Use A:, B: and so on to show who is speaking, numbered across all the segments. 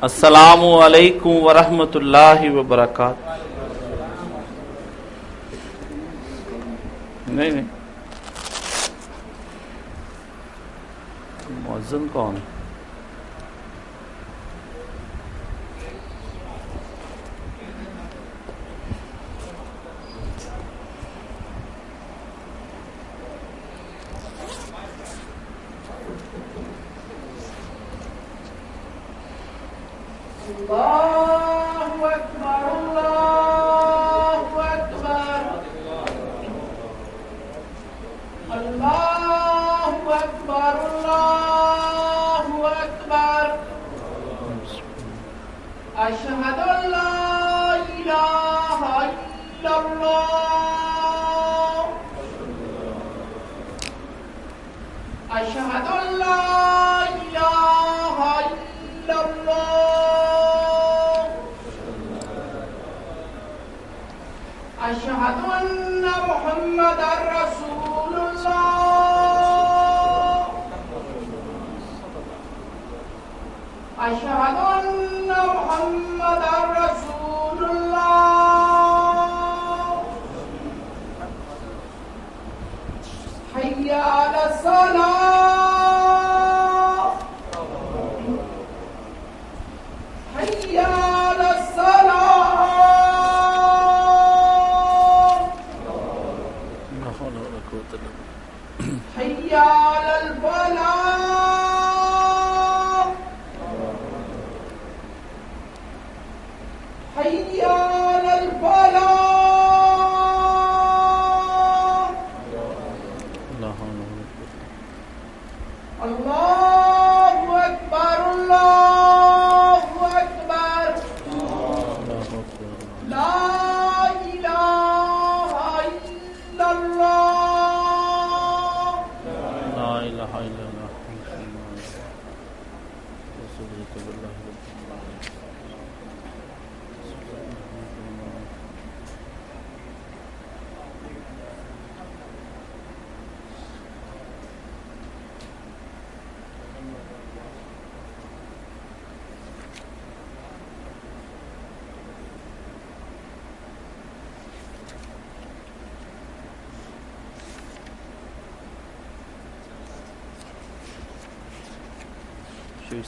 A: السلام علیکم ورحمۃ اللہ وبرکاتہ. نہیں مؤذن کون؟
B: اللہ اکبر اللہ اکبر اللہ اکبر اللہ اکبر اشہد ان لا الہ الا اللہ اشہد ان لا الہ الا اللہ اشہد ان محمد رسول اللہ اشہد ان محمد رسول اللہ حی علی الصلاۃ حی علی الصلاۃ حی علی الفلاح حی علی الفلاح اللہ اکبر اللہ اکبر لا الہ الا اللہ
A: لا الہ الا اللہ.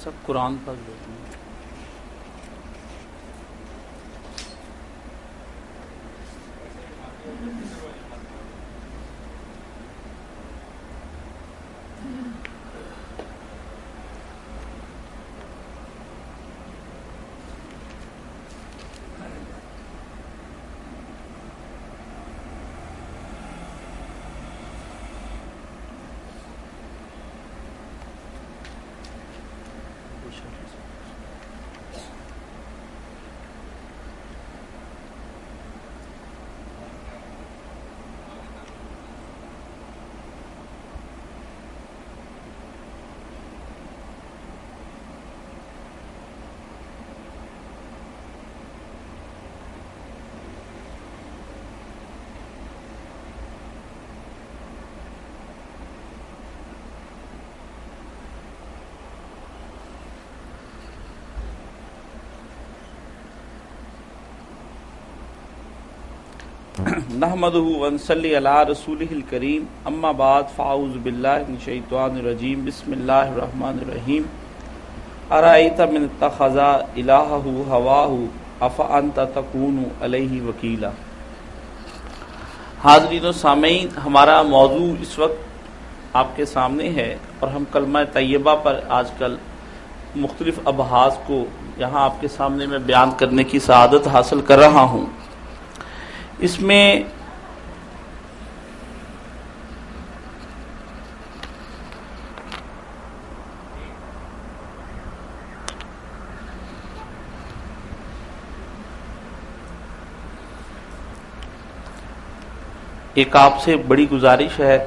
A: سب قرآن پاک دیتے ہیں. نحمدہ ونصلی علی رسولہ الکریم اما بعد فاعوذ باللہ من الشیطان الرجیم بسم اللہ الرحمن الرحیم ارأیت من اتخذ الہہ ہواہ افانت تکون علیہ وکیلا. حاضرین و سامعین، ہمارا موضوع اس وقت آپ کے سامنے ہے اور ہم کلمہ طیبہ پر آج کل مختلف ابحاث کو یہاں آپ کے سامنے میں بیان کرنے کی سعادت حاصل کر رہا ہوں. اس میں ایک آپ سے بڑی گزارش ہے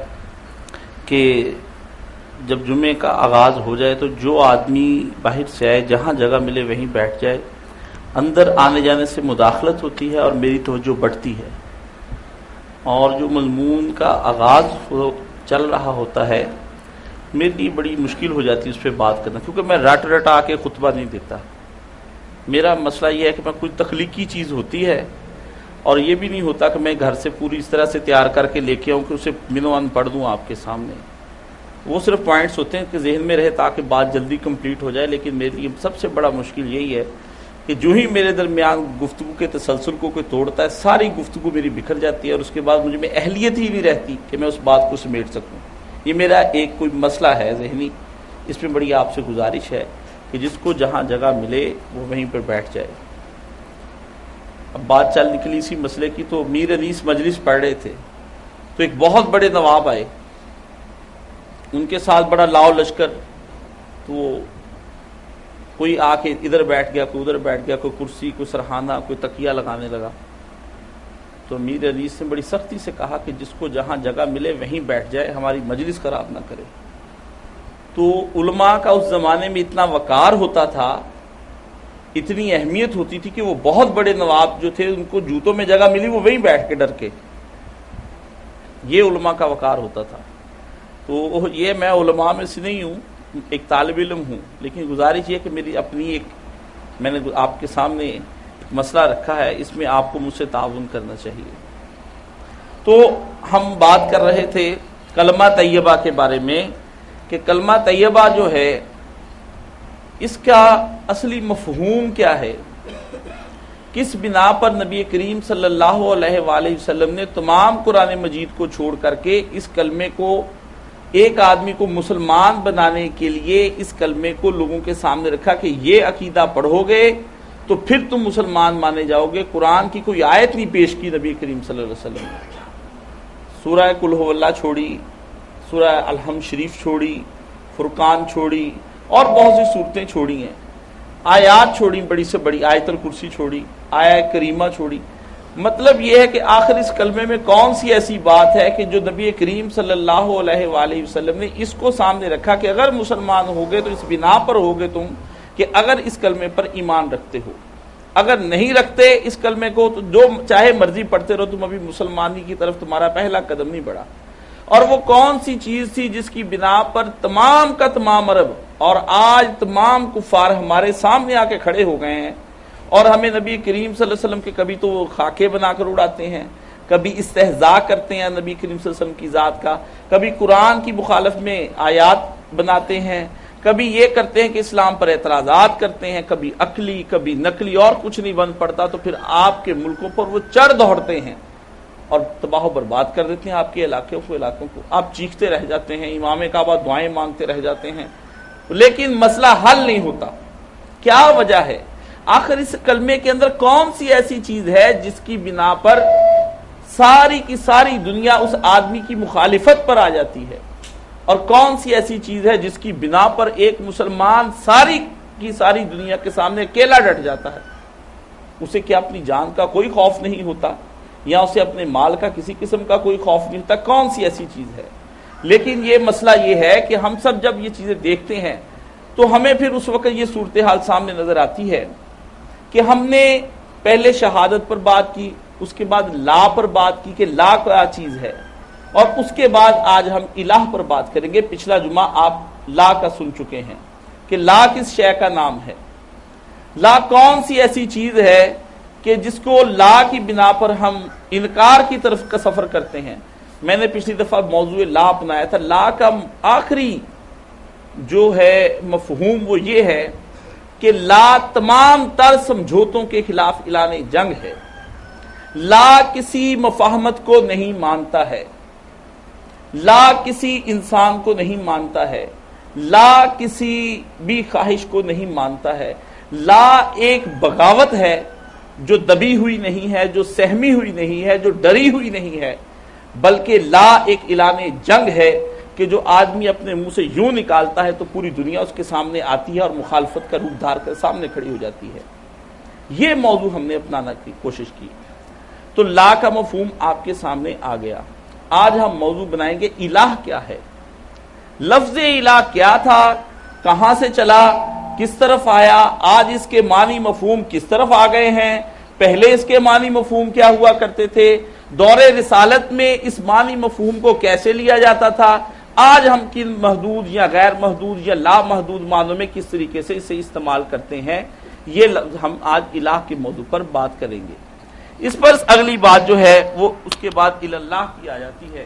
A: کہ جب جمعے کا آغاز ہو جائے تو جو آدمی باہر سے آئے جہاں جگہ ملے وہیں بیٹھ جائے. اندر آنے جانے سے مداخلت ہوتی ہے اور میری توجہ بڑھتی ہے، اور جو مضمون کا آغاز چل رہا ہوتا ہے میرے لیے بڑی مشکل ہو جاتی ہے اس پہ بات کرنا، کیونکہ میں رٹ آ کے خطبہ نہیں دیتا. میرا مسئلہ یہ ہے کہ میں کوئی تخلیقی چیز ہوتی ہے اور یہ بھی نہیں ہوتا کہ میں گھر سے پوری اس طرح سے تیار کر کے لے کے آؤں کہ اسے منوان پڑھ دوں آپ کے سامنے. وہ صرف پوائنٹس ہوتے ہیں کہ ذہن میں رہے تاکہ بات جلدی کمپلیٹ ہو جائے. لیکن میرے لیے سب سے بڑا مشکل یہی ہے کہ جو ہی میرے درمیان گفتگو کے تسلسل کو کوئی توڑتا ہے ساری گفتگو میری بکھر جاتی ہے اور اس کے بعد مجھے میں اہلیت ہی نہیں رہتی کہ میں اس بات کو سمیٹ سکوں. یہ میرا ایک کوئی مسئلہ ہے ذہنی. اس میں بڑی آپ سے گزارش ہے کہ جس کو جہاں جگہ ملے وہ وہیں پر بیٹھ جائے. اب بات چل نکلی اسی مسئلے کی تو میر انیس مجلس پڑھ رہے تھے تو ایک بہت بڑے نواب آئے, ان کے ساتھ بڑا لاؤ لشکر. تو کوئی آ کے ادھر بیٹھ گیا, کوئی ادھر بیٹھ گیا, کوئی کرسی, کوئی سرحانہ, کوئی تکیہ لگانے لگا. تو میر انیس نے بڑی سختی سے کہا کہ جس کو جہاں جگہ ملے وہیں بیٹھ جائے, ہماری مجلس خراب نہ کرے. تو علماء کا اس زمانے میں اتنا وقار ہوتا تھا, اتنی اہمیت ہوتی تھی کہ وہ بہت بڑے نواب جو تھے ان کو جوتوں میں جگہ ملی وہ وہیں بیٹھ کے ڈر کے. یہ علماء کا وقار ہوتا تھا. تو یہ میں علماء میں سے نہیں ہوں, ایک طالب علم ہوں, لیکن گزارش یہ کہ میری اپنی ایک میں نے آپ کے سامنے ایک مسئلہ رکھا ہے, اس میں آپ کو مجھ سے تعاون کرنا چاہیے. تو ہم بات کر رہے تھے کلمہ طیبہ کے بارے میں کہ کلمہ طیبہ جو ہے اس کا اصلی مفہوم کیا ہے, کس بنا پر نبی کریم صلی اللہ علیہ وآلہ وسلم نے تمام قرآن مجید کو چھوڑ کر کے اس کلمے کو ایک آدمی کو مسلمان بنانے کے لیے اس کلمے کو لوگوں کے سامنے رکھا کہ یہ عقیدہ پڑھو گے تو پھر تم مسلمان مانے جاؤ گے. قرآن کی کوئی آیت نہیں پیش کی نبی کریم صلی اللہ علیہ وسلم نے. سورہ قل ھو اللہ چھوڑی, سورہ الحمد شریف چھوڑی, فرقان چھوڑی اور بہت سی صورتیں چھوڑی ہیں, آیات چھوڑی, بڑی سے بڑی آیت الکرسی چھوڑی, آیہ کریمہ چھوڑی. مطلب یہ ہے کہ آخر اس کلمے میں کون سی ایسی بات ہے کہ جو نبی کریم صلی اللہ علیہ وآلہ وسلم نے اس کو سامنے رکھا کہ اگر مسلمان ہوگے تو اس بنا پر ہوگے تم کہ اگر اس کلمے پر ایمان رکھتے ہو, اگر نہیں رکھتے اس کلمے کو تو جو چاہے مرضی پڑھتے رہو, تم ابھی مسلمانی کی طرف تمہارا پہلا قدم نہیں بڑھا. اور وہ کون سی چیز تھی جس کی بنا پر تمام کا تمام عرب اور آج تمام کفار ہمارے سامنے آ کے کھڑے ہو گئے ہیں اور ہمیں نبی کریم صلی اللہ علیہ وسلم کے کبھی تو وہ خاکے بنا کر اڑاتے ہیں, کبھی استہزاء کرتے ہیں نبی کریم صلی اللہ علیہ وسلم کی ذات کا, کبھی قرآن کی مخالف میں آیات بناتے ہیں, کبھی یہ کرتے ہیں کہ اسلام پر اعتراضات کرتے ہیں, کبھی عقلی کبھی نقلی, اور کچھ نہیں بن پڑتا تو پھر آپ کے ملکوں پر وہ چڑھ دوڑتے ہیں اور تباہ و برباد کر دیتے ہیں آپ کے علاقوں کو. آپ چیختے رہ جاتے ہیں, امام کعبہ دعائیں مانگتے رہ جاتے ہیں, لیکن مسئلہ حل نہیں ہوتا. کیا وجہ ہے؟ آخر اس کلمے کے اندر کون سی ایسی چیز ہے جس کی بنا پر ساری کی ساری دنیا اس آدمی کی مخالفت پر آ جاتی ہے, اور کون سی ایسی چیز ہے جس کی بنا پر ایک مسلمان ساری کی ساری دنیا کے سامنے اکیلا ڈٹ جاتا ہے؟ اسے کیا اپنی جان کا کوئی خوف نہیں ہوتا یا اسے اپنے مال کا کسی قسم کا کوئی خوف نہیں ہوتا؟ کون سی ایسی چیز ہے؟ لیکن یہ مسئلہ یہ ہے کہ ہم سب جب یہ چیزیں دیکھتے ہیں تو ہمیں پھر اس وقت یہ صورتحال سامنے نظر آتی ہے کہ ہم نے پہلے شہادت پر بات کی, اس کے بعد لا پر بات کی کہ لا کیا چیز ہے, اور اس کے بعد آج ہم الہ پر بات کریں گے. پچھلا جمعہ آپ لا کا سن چکے ہیں کہ لا کس شے کا نام ہے. لا کون سی ایسی چیز ہے کہ جس کو لا کی بنا پر ہم انکار کی طرف کا سفر کرتے ہیں. میں نے پچھلی دفعہ موضوع لا اپنایا تھا. لا کا آخری جو ہے مفہوم وہ یہ ہے کہ لا تمام تر سمجھوتوں کے خلاف اعلان جنگ ہے. لا کسی مفاہمت کو نہیں مانتا ہے, لا کسی انسان کو نہیں مانتا ہے, لا کسی بھی خواہش کو نہیں مانتا ہے. لا ایک بغاوت ہے جو دبی ہوئی نہیں ہے, جو سہمی ہوئی نہیں ہے, جو ڈری ہوئی نہیں ہے, بلکہ لا ایک اعلان جنگ ہے کہ جو آدمی اپنے منہ سے یوں نکالتا ہے تو پوری دنیا اس کے سامنے آتی ہے اور مخالفت کا روپ دھار کر سامنے کھڑی ہو جاتی ہے. یہ موضوع ہم نے اپنانا کی کوشش کی. تو لا کا مفہوم آپ کے سامنے آ گیا. آج ہم موضوع بنائیں گے الہ کیا ہے. لفظ الہ کیا تھا, کہاں سے چلا, کس طرف آیا, آج اس کے معنی مفہوم کس طرف آ گئے ہیں, پہلے اس کے معنی مفہوم کیا ہوا کرتے تھے, دور رسالت میں اس معنی مفہوم کو کیسے لیا جاتا تھا, آج ہم کن محدود یا غیر محدود یا لا محدود معنوں میں کس طریقے سے اسے استعمال کرتے ہیں. یہ لفظ ہم آج الہ کے موضوع پر بات کریں گے. اس پر اگلی بات جو ہے وہ اس کے بعد اللہ کی آ جاتی ہے.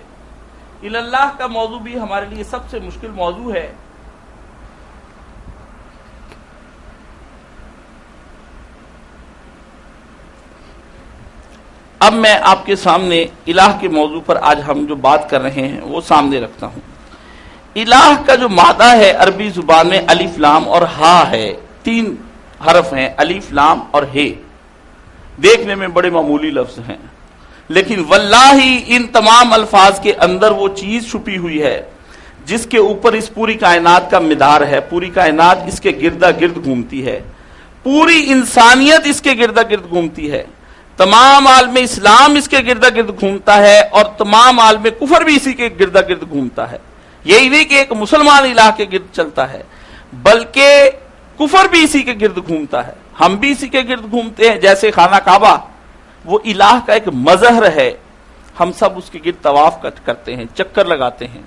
A: اللہ کا موضوع بھی ہمارے لیے سب سے مشکل موضوع ہے. اب میں آپ کے سامنے الہ کے موضوع پر آج ہم جو بات کر رہے ہیں وہ سامنے رکھتا ہوں. الہ کا جو مادہ ہے عربی زبان میں الف لام اور ہا ہے. 3 حرف ہیں، الف لام اور ہے. دیکھنے میں بڑے معمولی لفظ ہیں، لیکن واللہ ان تمام الفاظ کے اندر وہ چیز چھپی ہوئی ہے جس کے اوپر اس پوری کائنات کا مدار ہے. پوری کائنات اس کے گردا گرد گھومتی ہے، پوری انسانیت اس کے گردا گرد گھومتی ہے، تمام عالم اسلام اس کے گردا گرد گھومتا ہے، اور تمام عالم کفر بھی اسی کے گردا گرد گھومتا ہے. یہی نہیں کہ ایک مسلمان الہ کے گرد چلتا ہے، بلکہ کفر بھی اسی کے گرد گھومتا ہے. ہم بھی اسی کے گرد گھومتے ہیں. جیسے خانہ کعبہ وہ الہ کا ایک مظہر ہے، ہم سب اس کے گرد طواف کرتے ہیں، چکر لگاتے ہیں.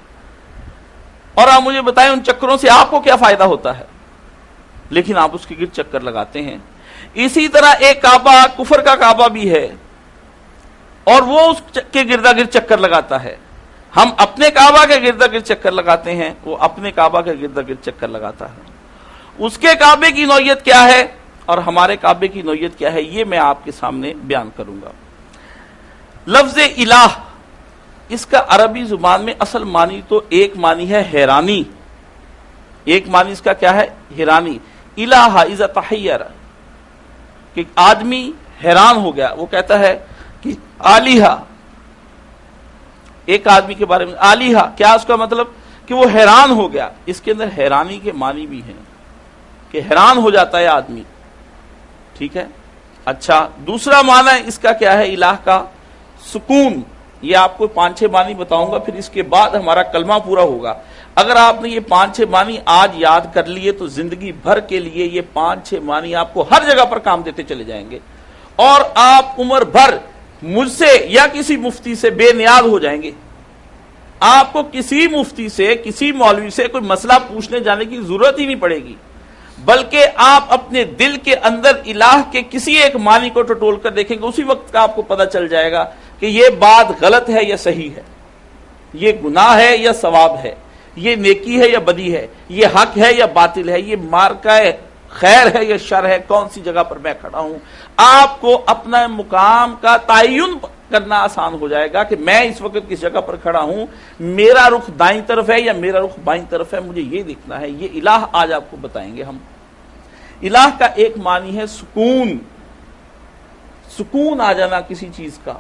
A: اور آپ مجھے بتائیں ان چکروں سے آپ کو کیا فائدہ ہوتا ہے؟ لیکن آپ اس کے گرد چکر لگاتے ہیں. اسی طرح ایک کعبہ کفر کا کعبہ بھی ہے، اور وہ اس کے گردا گرد چکر لگاتا ہے. ہم اپنے کعبہ کے گردا گرد چکر لگاتے ہیں، وہ اپنے کعبہ کے گردا گرد چکر لگاتا ہے. اس کے کعبے کی نوعیت کیا ہے اور ہمارے کعبے کی نوعیت کیا ہے، یہ میں آپ کے سامنے بیان کروں گا. لفظ الہ اس کا عربی زبان میں اصل معنی تو ایک معنی ہے حیرانی. ایک معنی اس کا کیا ہے؟ حیرانی. الہ اذا تحیر، کہ آدمی حیران ہو گیا. وہ کہتا ہے کہ آلیہ، ایک آدمی کے بارے میں آلیہ، کیا اس کا مطلب؟ کہ وہ حیران ہو گیا. اس کے اندر حیرانی کے معنی بھی ہیں کہ حیران ہو جاتا ہے آدمی. ٹھیک ہے. اچھا، دوسرا معنی اس کا کیا ہے الہ کا؟ سکون. یہ آپ کو 5-6 معنی بتاؤں گا، پھر اس کے بعد ہمارا کلمہ پورا ہوگا. اگر آپ نے یہ 5-6 معنی آج یاد کر لیے تو زندگی بھر کے لیے یہ 5-6 معنی آپ کو ہر جگہ پر کام دیتے چلے جائیں گے، اور آپ عمر بھر مجھ سے یا کسی مفتی سے بے نیاز ہو جائیں گے. آپ کو کسی مفتی سے، کسی مولوی سے کوئی مسئلہ پوچھنے جانے کی ضرورت ہی نہیں پڑے گی، بلکہ آپ اپنے دل کے اندر الہ کے کسی ایک معنی کو ٹٹول کر دیکھیں گے، اسی وقت کا آپ کو پتہ چل جائے گا کہ یہ بات غلط ہے یا صحیح ہے، یہ گناہ ہے یا ثواب ہے، یہ نیکی ہے یا بدی ہے، یہ حق ہے یا باطل ہے، یہ مارکہ خیر ہے یا شر ہے، کون سی جگہ پر میں کھڑا ہوں. آپ کو اپنا مقام کا تعین کرنا آسان ہو جائے گا کہ میں اس وقت کس جگہ پر کھڑا ہوں، میرا رخ دائیں طرف ہے یا میرا رخ بائیں طرف ہے، مجھے یہ دیکھنا ہے. یہ الہ آج آپ کو بتائیں گے ہم. الہ کا ایک معنی ہے سکون. سکون آ جانا کسی چیز کا.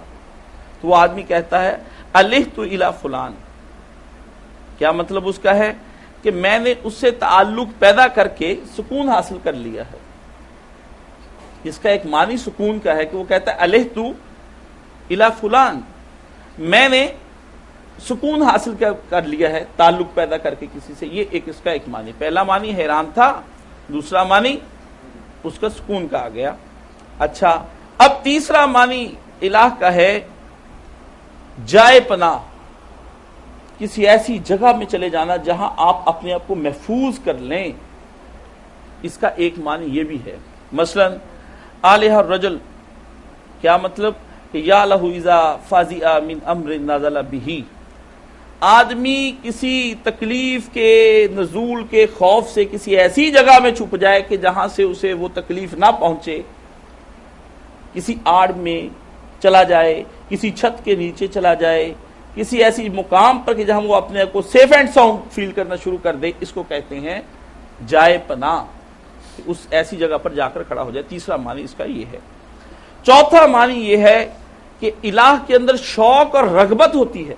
A: تو وہ آدمی کہتا ہے الہت الی فلان. کیا مطلب اس کا ہے؟ کہ میں نے اس سے تعلق پیدا کر کے سکون حاصل کر لیا ہے. اس کا ایک معنی سکون کا ہے کہ وہ کہتا ہے الہت الی فلان، میں نے سکون حاصل کر لیا ہے تعلق پیدا کر کے کسی سے. یہ ایک اس کا ایک معنی. پہلا معنی حیران تھا، دوسرا معنی اس کا سکون کا آ گیا. اچھا، اب تیسرا معنی الہ کا ہے جائے پناہ. کسی ایسی جگہ میں چلے جانا جہاں آپ اپنے آپ کو محفوظ کر لیں. اس کا ایک معنی یہ بھی ہے. مثلا آلہ الرجل، کیا مطلب؟ کہ یا لہو اذا فازع من امر نازل به. آدمی کسی تکلیف کے نزول کے خوف سے کسی ایسی جگہ میں چھپ جائے کہ جہاں سے اسے وہ تکلیف نہ پہنچے. کسی آڑ میں چلا جائے، کسی چھت کے نیچے چلا جائے، کسی ایسی مقام پر کہ جہاں وہ اپنے کو سیف اینڈ ساؤنڈ فیل کرنا شروع کر دے. اس کو کہتے ہیں جائے پناہ. اس ایسی جگہ پر جا کر کھڑا ہو جائے. تیسرا معنی اس کا یہ ہے. چوتھا معنی یہ ہے کہ الہ کے اندر شوق اور رغبت ہوتی ہے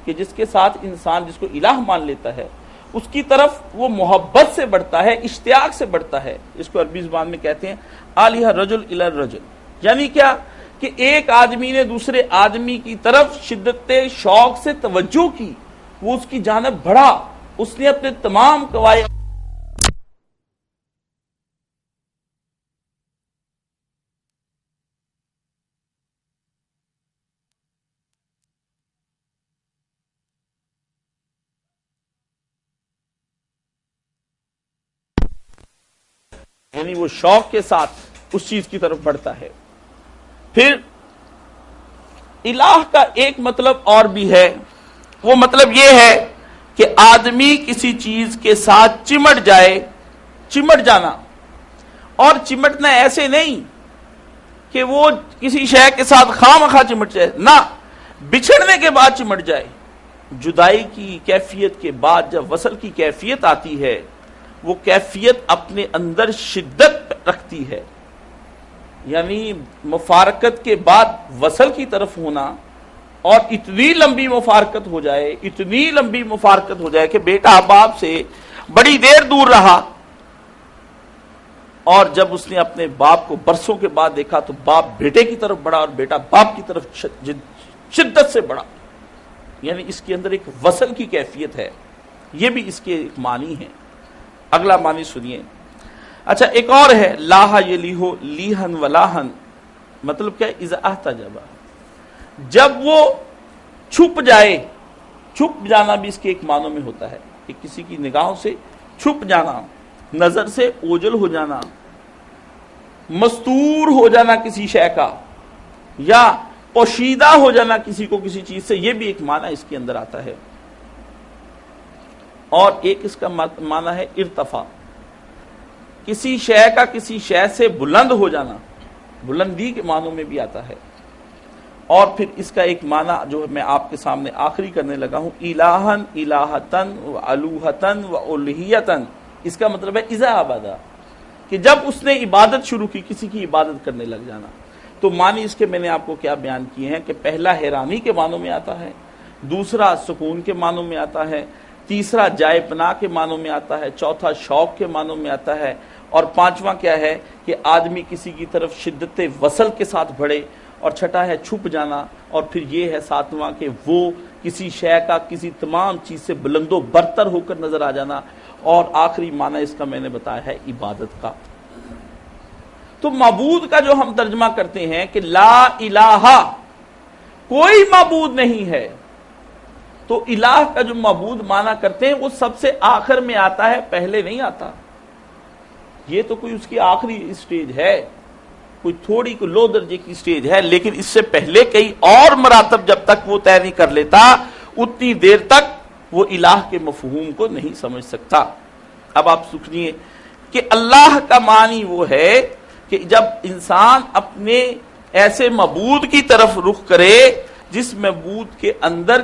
A: کہ جس کے ساتھ انسان جس کو الہ مان لیتا ہے اس کی طرف وہ محبت سے بڑھتا ہے، اشتیاق سے بڑھتا ہے. اس کو عربی زبان میں کہتے ہیں آلہ الرجل الی الرجل. یعنی کیا؟ کہ ایک آدمی نے دوسرے آدمی کی طرف شدت شوق سے توجہ کی، وہ اس کی جانب بڑھا، اس نے اپنے تمام قواعد یعنی وہ شوق کے ساتھ اس چیز کی طرف بڑھتا ہے۔ پھر الہ کا ایک مطلب اور بھی ہے، وہ مطلب یہ ہے کہ آدمی کسی چیز کے ساتھ چمٹ جائے، چمٹ جانا، اور چمٹنا ایسے نہیں کہ وہ کسی شے کے ساتھ خواہ مخواہ چمٹ جائے، نہ، بچھڑنے کے بعد چمٹ جائے۔ جدائی کی کیفیت کے بعد جب وصل کی کیفیت آتی ہے، وہ کیفیت اپنے اندر شدت رکھتی ہے، یعنی مفارقت کے بعد وصل کی طرف ہونا، اور اتنی لمبی مفارقت ہو جائے، اتنی لمبی مفارقت ہو جائے کہ بیٹا باپ سے بڑی دیر دور رہا، اور جب اس نے اپنے باپ کو برسوں کے بعد دیکھا تو باپ بیٹے کی طرف بڑھا اور بیٹا باپ کی طرف شدت سے بڑھا، یعنی اس کے اندر ایک وصل کی کیفیت ہے۔ یہ بھی اس کے ایک معنی ہے۔ اگلا معنی سنیے۔ اچھا، ایک اور ہے، لاہ یلیہو لیہن ولاہن، مطلب کیا ہے؟ اذا احتجب، جب وہ چھپ جائے، چھپ جانا بھی اس کے ایک معنوں میں ہوتا ہے کہ کسی کی نگاہوں سے چھپ جانا، نظر سے اوجل ہو جانا، مستور ہو جانا کسی شے کا، یا پوشیدہ ہو جانا کسی کو کسی چیز سے، یہ بھی ایک معنی اس کے اندر آتا ہے۔ اور ایک اس کا معنی ہے ارتفاع، کسی شے کا کسی شے سے بلند ہو جانا، بلندی کے معنوں میں بھی آتا ہے۔ اور پھر اس کا ایک معنی جو میں آپ کے سامنے آخری کرنے لگا ہوں، الہن، الہتن، و الوہتن، و الہیتن، اس کا مطلب ہے اذا عبدا، کہ جب اس نے عبادت شروع کی، کسی کی عبادت کرنے لگ جانا۔ تو معنی اس کے میں نے آپ کو کیا بیان کیے ہیں کہ پہلا حیرانی کے معنوں میں آتا ہے، دوسرا سکون کے معنوں میں آتا ہے، تیسرا جائے پناہ کے معنوں میں آتا ہے، چوتھا شوق کے معنوں میں آتا ہے، اور پانچواں کیا ہے کہ آدمی کسی کی طرف شدت وصل کے ساتھ بڑھے، اور چھٹا ہے چھپ جانا، اور پھر یہ ہے ساتواں کہ وہ کسی شے کا کسی تمام چیز سے بلند و برتر ہو کر نظر آ جانا، اور آخری معنی اس کا میں نے بتایا ہے عبادت کا۔ تو معبود کا جو ہم ترجمہ کرتے ہیں کہ لا الہ، کوئی معبود نہیں ہے، تو الہ کا جو معبود معنی کرتے ہیں وہ سب سے آخر میں آتا ہے، پہلے نہیں آتا۔ یہ تو کوئی اس کی آخری اسٹیج ہے، کوئی تھوڑی کو لو درجے کی اسٹیج ہے، لیکن اس سے پہلے کئی اور مراتب جب تک وہ طے نہیں کر لیتا، اتنی دیر تک وہ الہ کے مفہوم کو نہیں سمجھ سکتا۔ اب آپ سنیے کہ اللہ کا معنی وہ ہے کہ جب انسان اپنے ایسے معبود کی طرف رخ کرے جس معبود کے اندر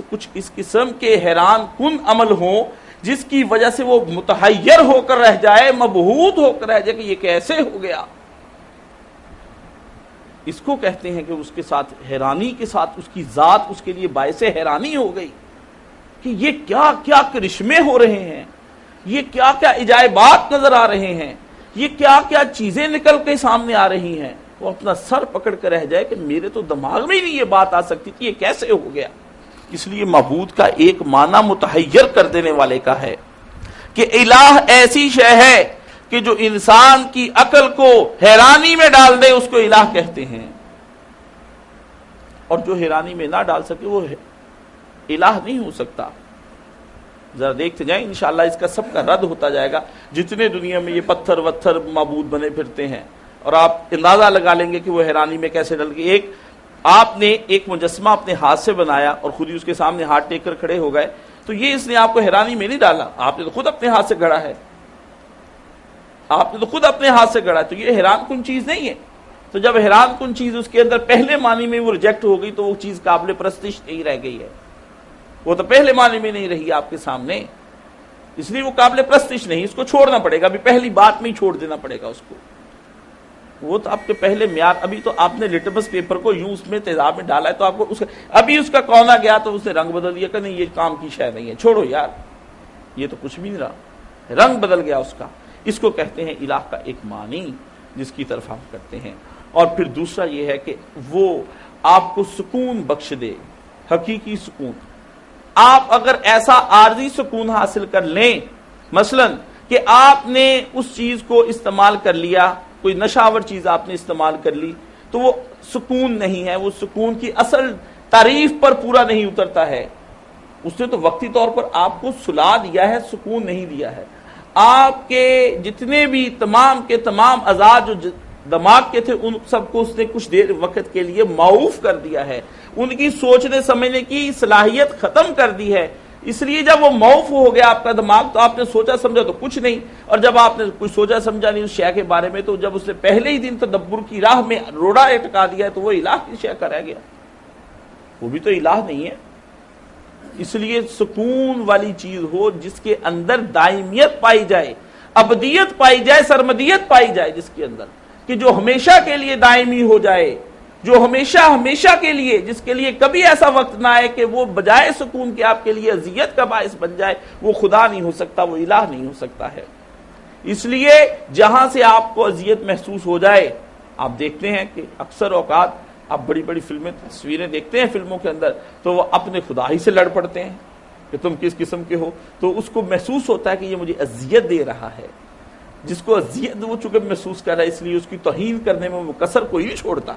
A: کچھ اس قسم کے حیران کن عمل ہوں، جس کی وجہ سے وہ متحیر ہو کر رہ جائے، مبہوت ہو کر رہ جائے کہ یہ کیسے ہو گیا، اس کو کہتے ہیں کہ اس کے ساتھ حیرانی کے ساتھ اس کی ذات اس کے لیے باعث حیرانی ہو گئی کہ یہ کیا کیا کرشمے ہو رہے ہیں، یہ کیا کیا عجائبات نظر آ رہے ہیں، یہ کیا کیا چیزیں نکل کے سامنے آ رہی ہیں۔ وہ اپنا سر پکڑ کر رہ جائے کہ میرے تو دماغ میں ہی نہیں یہ بات آ سکتی تھی، یہ کیسے ہو گیا۔ اس لیے معبود کا ایک معنی متحیر کر دینے والے کا ہے کہ الہ ایسی شے ہے کہ جو انسان کی عقل کو حیرانی میں ڈال دے، اس کو الہ کہتے ہیں، اور جو حیرانی میں نہ ڈال سکے وہ الہ نہیں ہو سکتا۔ ذرا دیکھتے جائیں، انشاءاللہ اس کا سب کا رد ہوتا جائے گا۔ جتنے دنیا میں یہ پتھر وتھر معبود بنے پھرتے ہیں، اور آپ اندازہ لگا لیں گے کہ وہ حیرانی میں کیسے ڈل گئے۔ آپ نے ایک مجسمہ اپنے ہاتھ سے بنایا اور خود ہی اس کے سامنے ہاتھ ٹیک کر کھڑے ہو گئے، تو یہ اس نے آپ کو حیرانی میں نہیں ڈالا، آپ نے تو خود اپنے ہاتھ سے گھڑا ہے، آپ نے تو خود اپنے ہاتھ سے گھڑا ہے، تو یہ حیران کن چیز نہیں ہے۔ تو جب حیران کن چیز اس کے اندر پہلے معنی میں وہ ریجیکٹ ہو گئی تو وہ چیز قابل پرستش نہیں رہ گئی ہے، وہ تو پہلے معنی میں نہیں رہی آپ کے سامنے، اس لیے وہ قابل پرستش نہیں، اس کو چھوڑنا پڑے گا، ابھی پہلی بات میں ہی چھوڑ دینا پڑے گا اس کو۔ وہ تو آپ کے پہلے معیار، ابھی تو آپ نے لٹمس پیپر کو یوں اس میں تیزاب میں ڈالا ہے، تو آپ کو ابھی اس کا کونا گیا تو اس نے رنگ بدل دیا کہ نہیں یہ کام کی شے نہیں ہے، چھوڑو یار، یہ تو کچھ بھی نہیں رہا، رنگ بدل گیا اس کا۔ اس کو کہتے ہیں الہ کا ایک معنی جس کی طرف ہم کرتے ہیں۔ اور پھر دوسرا یہ ہے کہ وہ آپ کو سکون بخش دے، حقیقی سکون۔ آپ اگر ایسا عارضی سکون حاصل کر لیں، مثلا کہ آپ نے اس چیز کو استعمال کر لیا، کوئی نشاور چیز آپ نے استعمال کر لی، تو وہ سکون نہیں ہے، وہ سکون کی اصل تعریف پر پورا نہیں اترتا ہے۔ اس نے تو وقتی طور پر آپ کو سلا دیا ہے، سکون نہیں دیا ہے۔ آپ کے جتنے بھی تمام کے تمام اعضاء جو دماغ کے تھے ان سب کو اس نے کچھ دیر وقت کے لیے معاف کر دیا ہے، ان کی سوچنے سمجھنے کی صلاحیت ختم کر دی ہے۔ اس لیے جب وہ معاف ہو گیا آپ کا دماغ تو آپ نے سوچا سمجھا تو کچھ نہیں، اور جب آپ نے کچھ سوچا سمجھا نہیں اس شے کے بارے میں تو جب اس نے پہلے ہی دن تدبر کی راہ میں روڑا اٹکا دیا ہے تو وہ الہ کی شے کا رہ گیا، وہ بھی تو الہ نہیں ہے۔ اس لیے سکون والی چیز ہو جس کے اندر دائمیت پائی جائے، ابدیت پائی جائے، سرمدیت پائی جائے، جس کے اندر کہ جو ہمیشہ کے لیے دائمی ہو جائے، جو ہمیشہ کے لیے، جس کے لیے کبھی ایسا وقت نہ آئے کہ وہ بجائے سکون کے آپ کے لیے اذیت کا باعث بن جائے، وہ خدا نہیں ہو سکتا، وہ الہ نہیں ہو سکتا ہے۔ اس لیے جہاں سے آپ کو اذیت محسوس ہو جائے، آپ دیکھتے ہیں کہ اکثر اوقات آپ بڑی بڑی فلمیں تصویریں دیکھتے ہیں فلموں کے اندر تو وہ اپنے خدا ہی سے لڑ پڑتے ہیں کہ تم کس قسم کے ہو، تو اس کو محسوس ہوتا ہے کہ یہ مجھے اذیت دے رہا ہے۔ جس کو اذیت وہ چونکہ محسوس کر رہا ہے اس لیے اس کی توہین کرنے میں وہ کسر کوئی نہیں چھوڑتا۔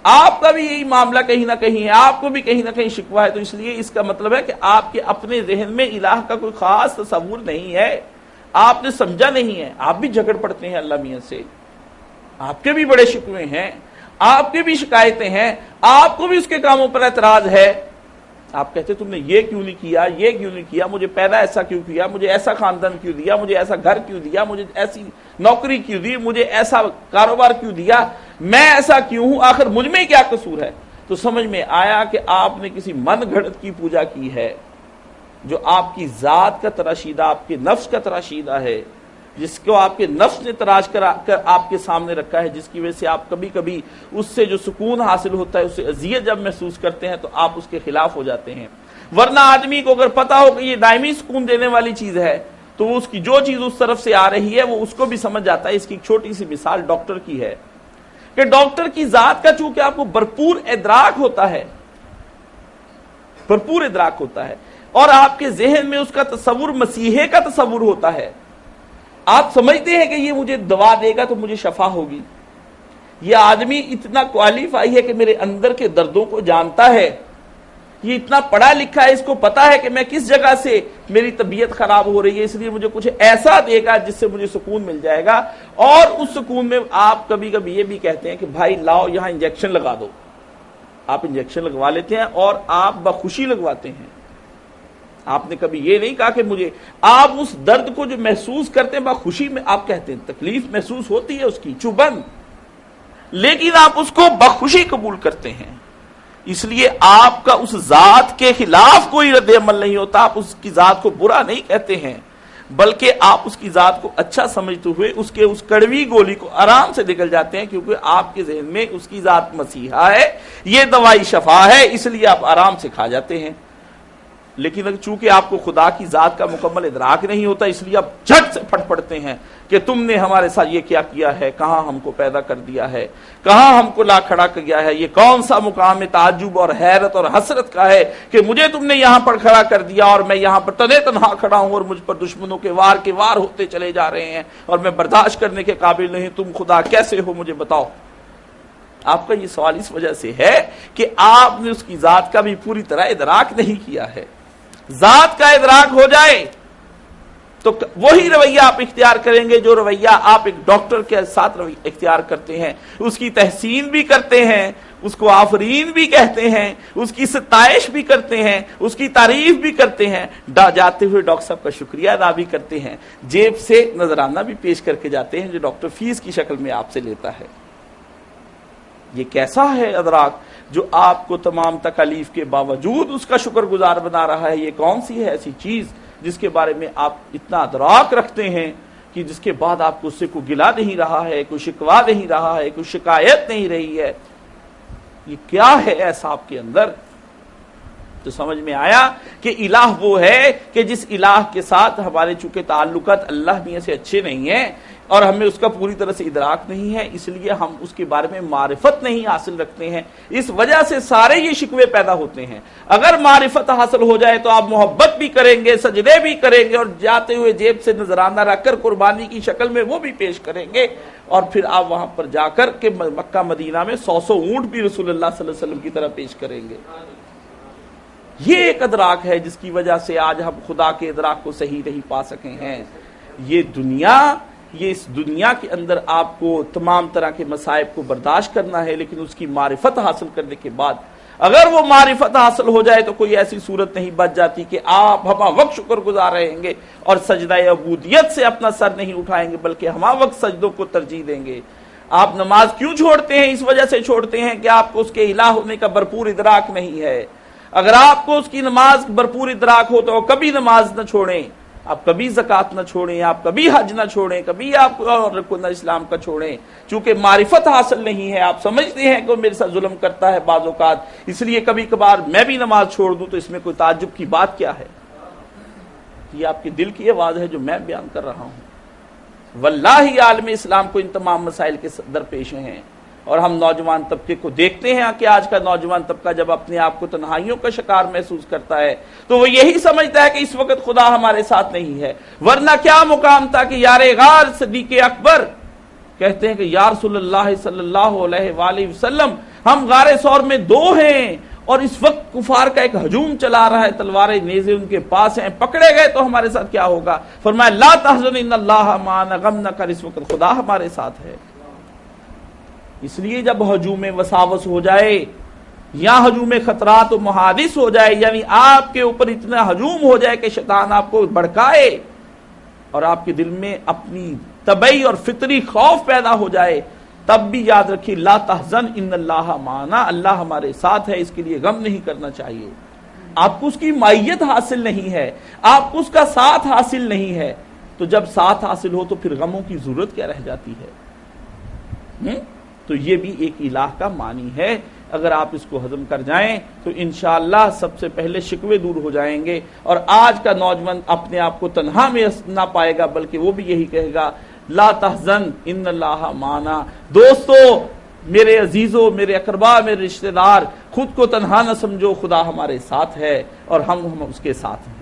A: آپ کا بھی یہی معاملہ کہیں نہ کہیں ہے، آپ کو بھی کہیں نہ کہیں شکوہ ہے، تو اس لیے اس کا مطلب ہے کہ آپ کے اپنے ذہن میں الہ کا کوئی خاص تصور نہیں ہے، آپ نے سمجھا نہیں ہے، آپ بھی جھگڑ پڑتے ہیں اللہ میاں سے، آپ کے بھی بڑے شکوے ہیں، آپ کے بھی شکایتیں ہیں، آپ کو بھی اس کے کاموں پر اعتراض ہے۔ آپ کہتے تم نے یہ کیوں نہیں کیا، یہ کیوں نہیں کیا، مجھے پیدا ایسا کیوں کیا، مجھے ایسا خاندان کیوں دیا، مجھے ایسا گھر کیوں دیا، مجھے ایسی نوکری کیوں دی، مجھے ایسا کاروبار کیوں دیا، میں ایسا کیوں ہوں، آخر مجھ میں کیا قصور ہے؟ تو سمجھ میں آیا کہ آپ نے کسی من گھڑت کی پوجا کی ہے جو آپ کی ذات کا تراشیدہ، آپ کے نفس کا تراشیدہ ہے، جس کو آپ کے نفس نے تراش کر آپ کے سامنے رکھا ہے، جس کی وجہ سے آپ کبھی کبھی اس سے جو سکون حاصل ہوتا ہے اس سے اذیت جب محسوس کرتے ہیں تو آپ اس کے خلاف ہو جاتے ہیں۔ ورنہ آدمی کو اگر پتا ہو کہ یہ دائمی سکون دینے والی چیز ہے تو اس کی جو چیز اس طرف سے آ رہی ہے وہ اس کو بھی سمجھ جاتا ہے۔ اس کی ایک چھوٹی سی مثال ڈاکٹر کی ہے کہ ڈاکٹر کی ذات کا چونکہ آپ کو بھرپور ادراک ہوتا ہے، بھرپور ادراک ہوتا ہے، اور آپ کے ذہن میں اس کا تصور مسیحے کا تصور ہوتا ہے، آپ سمجھتے ہیں کہ یہ مجھے دوا دے گا تو مجھے شفا ہوگی، یہ آدمی اتنا کوالیفائی ہے کہ میرے اندر کے دردوں کو جانتا ہے، یہ اتنا پڑھا لکھا ہے، اس کو پتا ہے کہ میں کس جگہ سے میری طبیعت خراب ہو رہی ہے، اس لیے مجھے کچھ ایسا دے گا جس سے مجھے سکون مل جائے گا۔ اور اس سکون میں آپ کبھی کبھی یہ بھی کہتے ہیں کہ بھائی لاؤ یہاں انجیکشن لگا دو، آپ انجیکشن لگوا لیتے ہیں اور آپ بخوشی لگواتے ہیں۔ آپ نے کبھی یہ نہیں کہا کہ مجھے، آپ اس درد کو جو محسوس کرتے ہیں بخوشی میں، آپ کہتے ہیں تکلیف محسوس ہوتی ہے اس کی چبھن، لیکن آپ اس کو بخوشی قبول کرتے ہیں۔ اس لیے آپ کا اس ذات کے خلاف کوئی رد عمل نہیں ہوتا، آپ اس کی ذات کو برا نہیں کہتے ہیں، بلکہ آپ اس کی ذات کو اچھا سمجھتے ہوئے اس کے اس کڑوی گولی کو آرام سے نکل جاتے ہیں، کیونکہ آپ کے ذہن میں اس کی ذات مسیحا ہے، یہ دوائی شفا ہے، اس لیے آپ آرام سے کھا جاتے ہیں۔ لیکن چونکہ آپ کو خدا کی ذات کا مکمل ادراک نہیں ہوتا اس لیے آپ جھٹ سے پھٹ پڑتے ہیں کہ تم نے ہمارے ساتھ یہ کیا کیا ہے، کہاں ہم کو پیدا کر دیا ہے، کہاں ہم کو لا کھڑا کر گیا ہے، یہ کون سا مقام تعجب اور حیرت اور حسرت کا ہے کہ مجھے تم نے یہاں پر کھڑا کر دیا اور میں یہاں پر تنے تنہا کھڑا ہوں اور مجھ پر دشمنوں کے وار ہوتے چلے جا رہے ہیں اور میں برداشت کرنے کے قابل نہیں، تم خدا کیسے ہو مجھے بتاؤ۔ آپ کا یہ سوال اس وجہ سے ہے کہ آپ نے اس کی ذات کا بھی پوری طرح ادراک نہیں کیا ہے۔ ذات کا ادراک ہو جائے تو وہی رویہ آپ اختیار کریں گے جو رویہ آپ ایک ڈاکٹر کے ساتھ اختیار کرتے ہیں، اس کی تحسین بھی کرتے ہیں، اس کو آفرین بھی کہتے ہیں، اس کی ستائش بھی کرتے ہیں، اس کی تعریف بھی کرتے ہیں، جاتے ہوئے ڈاکٹر صاحب کا شکریہ ادا بھی کرتے ہیں، جیب سے نذرانہ بھی پیش کر کے جاتے ہیں جو ڈاکٹر فیس کی شکل میں آپ سے لیتا ہے۔ یہ کیسا ہے ادراک جو آپ کو تمام تکالیف کے باوجود اس کا شکر گزار بنا رہا ہے؟ یہ کون سی ہے ایسی چیز جس کے بارے میں آپ اتنا ادراک رکھتے ہیں کہ جس کے بعد آپ کو اس سے کوئی گلہ نہیں رہا ہے، کوئی شکوہ نہیں رہا ہے، کوئی شکایت نہیں رہی ہے؟ یہ کیا ہے ایسا آپ کے اندر؟ تو سمجھ میں آیا کہ الہ وہ ہے کہ جس الہ کے ساتھ ہمارے چونکہ تعلقات اللہ میاں سے اچھے نہیں ہیں اور ہمیں اس کا پوری طرح سے ادراک نہیں ہے، اس لیے ہم اس کے بارے میں معرفت نہیں حاصل رکھتے ہیں، اس وجہ سے سارے یہ شکوے پیدا ہوتے ہیں۔ اگر معرفت حاصل ہو جائے تو آپ محبت بھی کریں گے، سجدے بھی کریں گے، اور جاتے ہوئے جیب سے نذرانہ رکھ کر قربانی کی شکل میں وہ بھی پیش کریں گے، اور پھر آپ وہاں پر جا کر کے مکہ مدینہ میں 100 اونٹ بھی رسول اللہ صلی اللہ علیہ وسلم کی طرح پیش کریں گے۔ یہ ایک ادراک ہے جس کی وجہ سے آج ہم خدا کے ادراک کو صحیح نہیں پا سکے ہیں. یہ اس دنیا کے اندر آپ کو تمام طرح کے مصائب کو برداشت کرنا ہے، لیکن اس کی معرفت حاصل کرنے کے بعد اگر وہ معرفت حاصل ہو جائے تو کوئی ایسی صورت نہیں بچ جاتی کہ آپ ہمہ وقت شکر گزار رہیں گے اور سجدہ عبودیت سے اپنا سر نہیں اٹھائیں گے، بلکہ ہمہ وقت سجدوں کو ترجیح دیں گے. آپ نماز کیوں چھوڑتے ہیں؟ اس وجہ سے چھوڑتے ہیں کہ آپ کو اس کے الہ ہونے کا بھرپور ادراک نہیں ہے. اگر آپ کو اس کی نماز بھرپور ادراک ہو تو کبھی نماز نہ چھوڑیں، آپ کبھی زکوٰۃ نہ چھوڑیں، آپ کبھی حج نہ چھوڑیں، کبھی آپ رکن اسلام کا چھوڑیں. چونکہ معرفت حاصل نہیں ہے، آپ سمجھتے ہیں کہ وہ میرے ساتھ ظلم کرتا ہے بعض اوقات، اس لیے کبھی کبھار میں بھی نماز چھوڑ دوں، تو اس میں کوئی تعجب کی بات کیا ہے؟ یہ آپ کے دل کی آواز ہے جو میں بیان کر رہا ہوں. واللہ عالم اسلام کو ان تمام مسائل کے درپیش ہیں. اور ہم نوجوان طبقے کو دیکھتے ہیں کہ آج کا نوجوان طبقہ جب اپنے آپ کو تنہائیوں کا شکار محسوس کرتا ہے تو وہ یہی سمجھتا ہے کہ اس وقت خدا ہمارے ساتھ نہیں ہے. ورنہ کیا مقام تھا کہ یار غار صدیق اکبر کہتے ہیں کہ یا رسول اللہ صلی اللہ علیہ وآلہ وسلم، ہم غار ثور میں 2 ہیں اور اس وقت کفار کا ایک ہجوم چلا رہا ہے، تلواریں نیزے ان کے پاس ہیں، پکڑے گئے تو ہمارے ساتھ کیا ہوگا؟ فرمایا لا تحزن ان اللہ معنا، غم نہ کر، اس وقت خدا ہمارے ساتھ ہے. اس لیے جب ہجوم وساوس ہو جائے یا ہجوم خطرات و محادث ہو جائے، یعنی آپ کے اوپر اتنا ہجوم ہو جائے کہ شیطان آپ کو بھڑکائے اور آپ کے دل میں اپنی طبعی اور فطری خوف پیدا ہو جائے، تب بھی یاد رکھیے لا تحزن ان اللہ معنا، اللہ ہمارے ساتھ ہے، اس کے لیے غم نہیں کرنا چاہیے. آپ کو اس کی مائیت حاصل نہیں ہے، آپ کو اس کا ساتھ حاصل نہیں ہے، تو جب ساتھ حاصل ہو تو پھر غموں کی ضرورت کیا رہ جاتی ہے؟ تو یہ بھی ایک الہ کا معنی ہے. اگر آپ اس کو ہضم کر جائیں تو انشاءاللہ سب سے پہلے شکوے دور ہو جائیں گے، اور آج کا نوجوان اپنے آپ کو تنہا میں نہ پائے گا، بلکہ وہ بھی یہی کہے گا لا تحزن ان اللہ معنا. دوستو، میرے عزیزو، میرے اقربا، میرے رشتہ دار، خود کو تنہا نہ سمجھو، خدا ہمارے ساتھ ہے اور ہم اس کے ساتھ ہیں.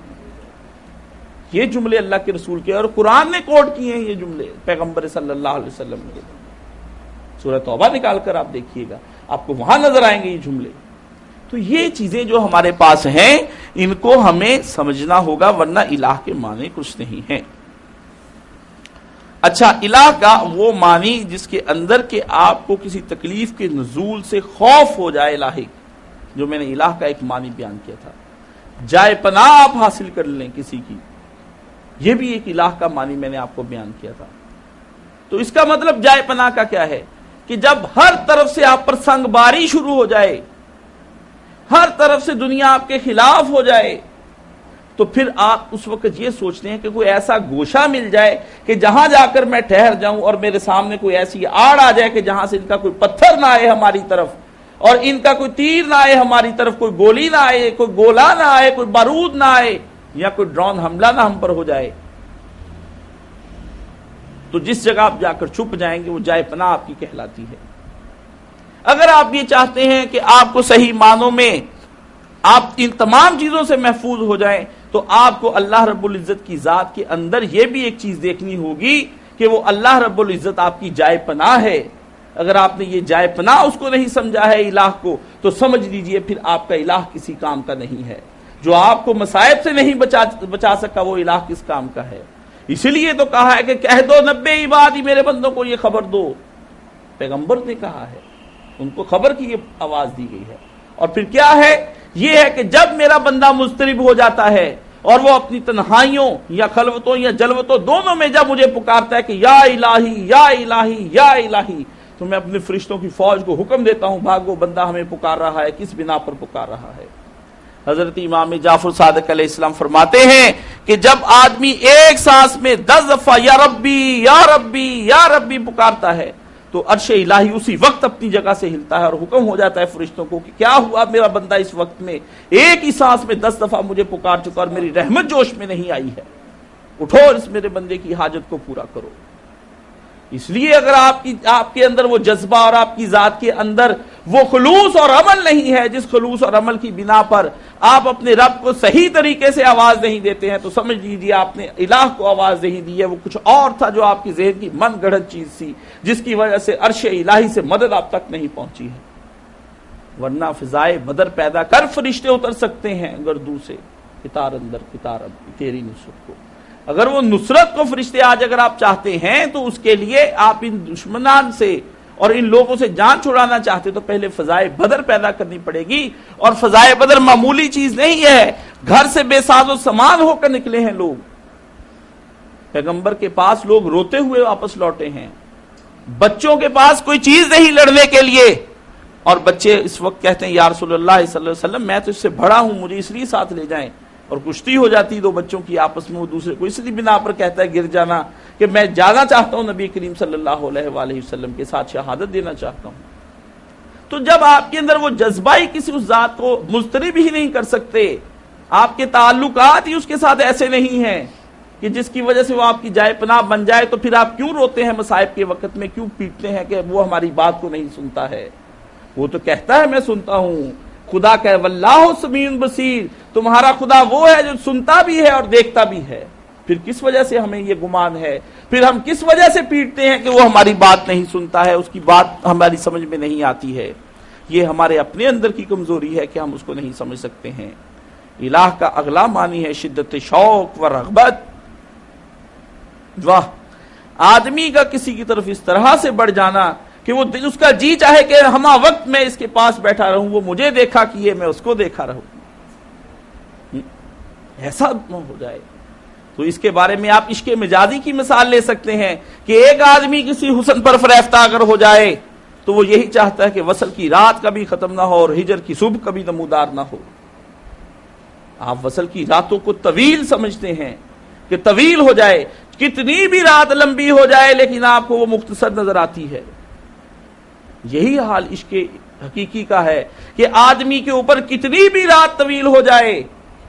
A: یہ جملے اللہ کے رسول کے اور قرآن نے کوٹ کیے ہیں، یہ جملے پیغمبر صلی اللہ علیہ وسلم کے. سورہ توبہ نکال کر آپ دیکھیے گا، آپ کو وہاں نظر آئیں گے یہ جملے. تو یہ چیزیں جو ہمارے پاس ہیں ان کو ہمیں سمجھنا ہوگا، ورنہ الہ کے معنی کچھ نہیں ہیں. اچھا، الہ کا وہ معنی جس کے اندر کہ آپ کو کسی تکلیف کے نزول سے خوف ہو جائے لاحق، جو میں نے الہ کا ایک معنی بیان کیا تھا. جائے پناہ آپ حاصل کر لیں کسی کی، یہ بھی ایک الہ کا معنی میں نے آپ کو بیان کیا تھا. تو اس کا مطلب جائے پناہ کا کیا ہے کہ جب ہر طرف سے آپ پر سنگ باری شروع ہو جائے، ہر طرف سے دنیا آپ کے خلاف ہو جائے، تو پھر آپ اس وقت یہ سوچتے ہیں کہ کوئی ایسا گوشہ مل جائے کہ جہاں جا کر میں ٹھہر جاؤں اور میرے سامنے کوئی ایسی آڑ آ جائے کہ جہاں سے ان کا کوئی پتھر نہ آئے ہماری طرف، اور ان کا کوئی تیر نہ آئے ہماری طرف، کوئی گولی نہ آئے، کوئی گولہ نہ آئے، کوئی بارود نہ آئے، یا کوئی ڈرون حملہ نہ ہم پر ہو جائے. تو جس جگہ آپ جا کر چھپ جائیں گے وہ جائے پناہ آپ کی کہلاتی ہے. اگر آپ یہ چاہتے ہیں کہ آپ کو صحیح معنوں میں آپ ان تمام چیزوں سے محفوظ ہو جائیں تو آپ کو اللہ رب العزت کی ذات کے اندر یہ بھی ایک چیز دیکھنی ہوگی کہ وہ اللہ رب العزت آپ کی جائے پناہ ہے. اگر آپ نے یہ جائے پناہ اس کو نہیں سمجھا ہے الہ کو، تو سمجھ لیجئے پھر آپ کا الہ کسی کام کا نہیں ہے. جو آپ کو مصائب سے نہیں بچا سکا وہ الہ کس کام کا ہے؟ اسی لیے تو کہا ہے کہ کہہ دو 90 عبادی، میرے بندوں کو یہ خبر دو. پیغمبر نے کہا ہے، ان کو خبر کی یہ آواز دی گئی ہے. اور پھر کیا ہے؟ یہ ہے کہ جب میرا بندہ مضطرب ہو جاتا ہے اور وہ اپنی تنہائیوں یا خلوتوں یا جلوتوں دونوں میں جب مجھے پکارتا ہے کہ یا الہی یا الہی یا الہی، تو میں اپنے فرشتوں کی فوج کو حکم دیتا ہوں بھاگو، بندہ ہمیں پکار رہا ہے، کس بنا پر پکار رہا ہے. حضرت امام جعفر صادق علیہ السلام فرماتے ہیں کہ جب آدمی ایک سانس میں 10 دفعہ یا ربی یا ربی یا ربی پکارتا ہے تو عرش الہی اسی وقت اپنی جگہ سے ہلتا ہے اور حکم ہو جاتا ہے فرشتوں کو کہ کیا ہوا، میرا بندہ اس وقت میں ایک ہی سانس میں 10 دفعہ مجھے پکار چکا اور میری رحمت جوش میں نہیں آئی ہے، اٹھو اور اس میرے بندے کی حاجت کو پورا کرو. اس لیے اگر آپ کے اندر وہ جذبہ اور آپ کی ذات کے اندر وہ خلوص اور عمل نہیں ہے، جس خلوص اور عمل کی بنا پر آپ اپنے رب کو صحیح طریقے سے آواز نہیں دیتے ہیں، تو سمجھ لیجیے آپ نے الہ کو آواز نہیں دی ہے، وہ کچھ اور تھا جو آپ کی ذہن کی من گڑھت چیز تھی، جس کی وجہ سے عرش الہی سے مدد آپ تک نہیں پہنچی ہے. ورنہ فضائے بدر پیدا کر فرشتے اتر سکتے ہیں گردوں سے، اتار اندر اتار اب تیری نصرت کو. اگر وہ نصرت کو فرشتے آج اگر آپ چاہتے ہیں تو اس کے لیے آپ ان دشمنان سے اور ان لوگوں سے جان چھڑانا چاہتے تو پہلے فضائے بدر پیدا کرنی پڑے گی. اور فضائے بدر معمولی چیز نہیں ہے. گھر سے بے ساز و سامان ہو کر نکلے ہیں لوگ. پیغمبر کے پاس لوگ روتے ہوئے واپس لوٹے ہیں. بچوں کے پاس کوئی چیز نہیں لڑنے کے لیے، اور بچے اس وقت کہتے ہیں یا رسول اللہ صلی اللہ علیہ وسلم میں تو اس سے بڑا ہوں، مجھے اس لیے ساتھ لے جائیں. اور کشتی ہو جاتی دو بچوں کی آپس میں، وہ دوسرے کو اس لیے بنا پر کہتا ہے گر جانا کہ میں جانا چاہتا ہوں نبی کریم صلی اللہ علیہ وآلہ وسلم کے ساتھ شہادت دینا چاہتا ہوں. تو جب آپ کے اندر وہ جذبہ ہی کسی اس ذات کو مضطرب ہی نہیں کر سکتے، آپ کے تعلقات ہی اس کے ساتھ ایسے نہیں ہیں کہ جس کی وجہ سے وہ آپ کی جائے پناہ بن جائے، تو پھر آپ کیوں روتے ہیں مصائب کے وقت میں، کیوں پیٹتے ہیں کہ وہ ہماری بات کو نہیں سنتا ہے. وہ تو کہتا ہے میں سنتا ہوں. خدا کہ واللہ سمیع بصیر، تمہارا خدا وہ ہے جو سنتا بھی ہے اور دیکھتا بھی ہے. پھر کس وجہ سے ہمیں یہ گمان ہے، پھر ہم کس وجہ سے پیٹتے ہیں کہ وہ ہماری بات نہیں سنتا ہے، اس کی بات ہماری سمجھ میں نہیں آتی ہے. یہ ہمارے اپنے اندر کی کمزوری ہے کہ ہم اس کو نہیں سمجھ سکتے ہیں. الہ کا اگلا معنی ہے شدت شوق و رغبت. واہ، آدمی کا کسی کی طرف اس طرح سے بڑھ جانا کہ وہ اس کا جی چاہے کہ ہما وقت میں اس کے پاس بیٹھا رہوں، وہ مجھے دیکھا کیے میں اس کو دیکھا رہوں، ایسا ہو جائے. تو اس کے بارے میں آپ عشق مجازی کی مثال لے سکتے ہیں کہ ایک آدمی کسی حسن پر فریفتہ اگر ہو جائے تو وہ یہی چاہتا ہے کہ وصل کی رات کبھی ختم نہ ہو اور ہجر کی صبح کبھی نمودار نہ ہو. آپ وصل کی راتوں کو طویل سمجھتے ہیں کہ طویل ہو جائے، کتنی بھی رات لمبی ہو جائے لیکن آپ کو وہ مختصر نظر آتی ہے. یہی حال عشق حقیقی کا ہے کہ آدمی کے اوپر کتنی بھی رات طویل ہو جائے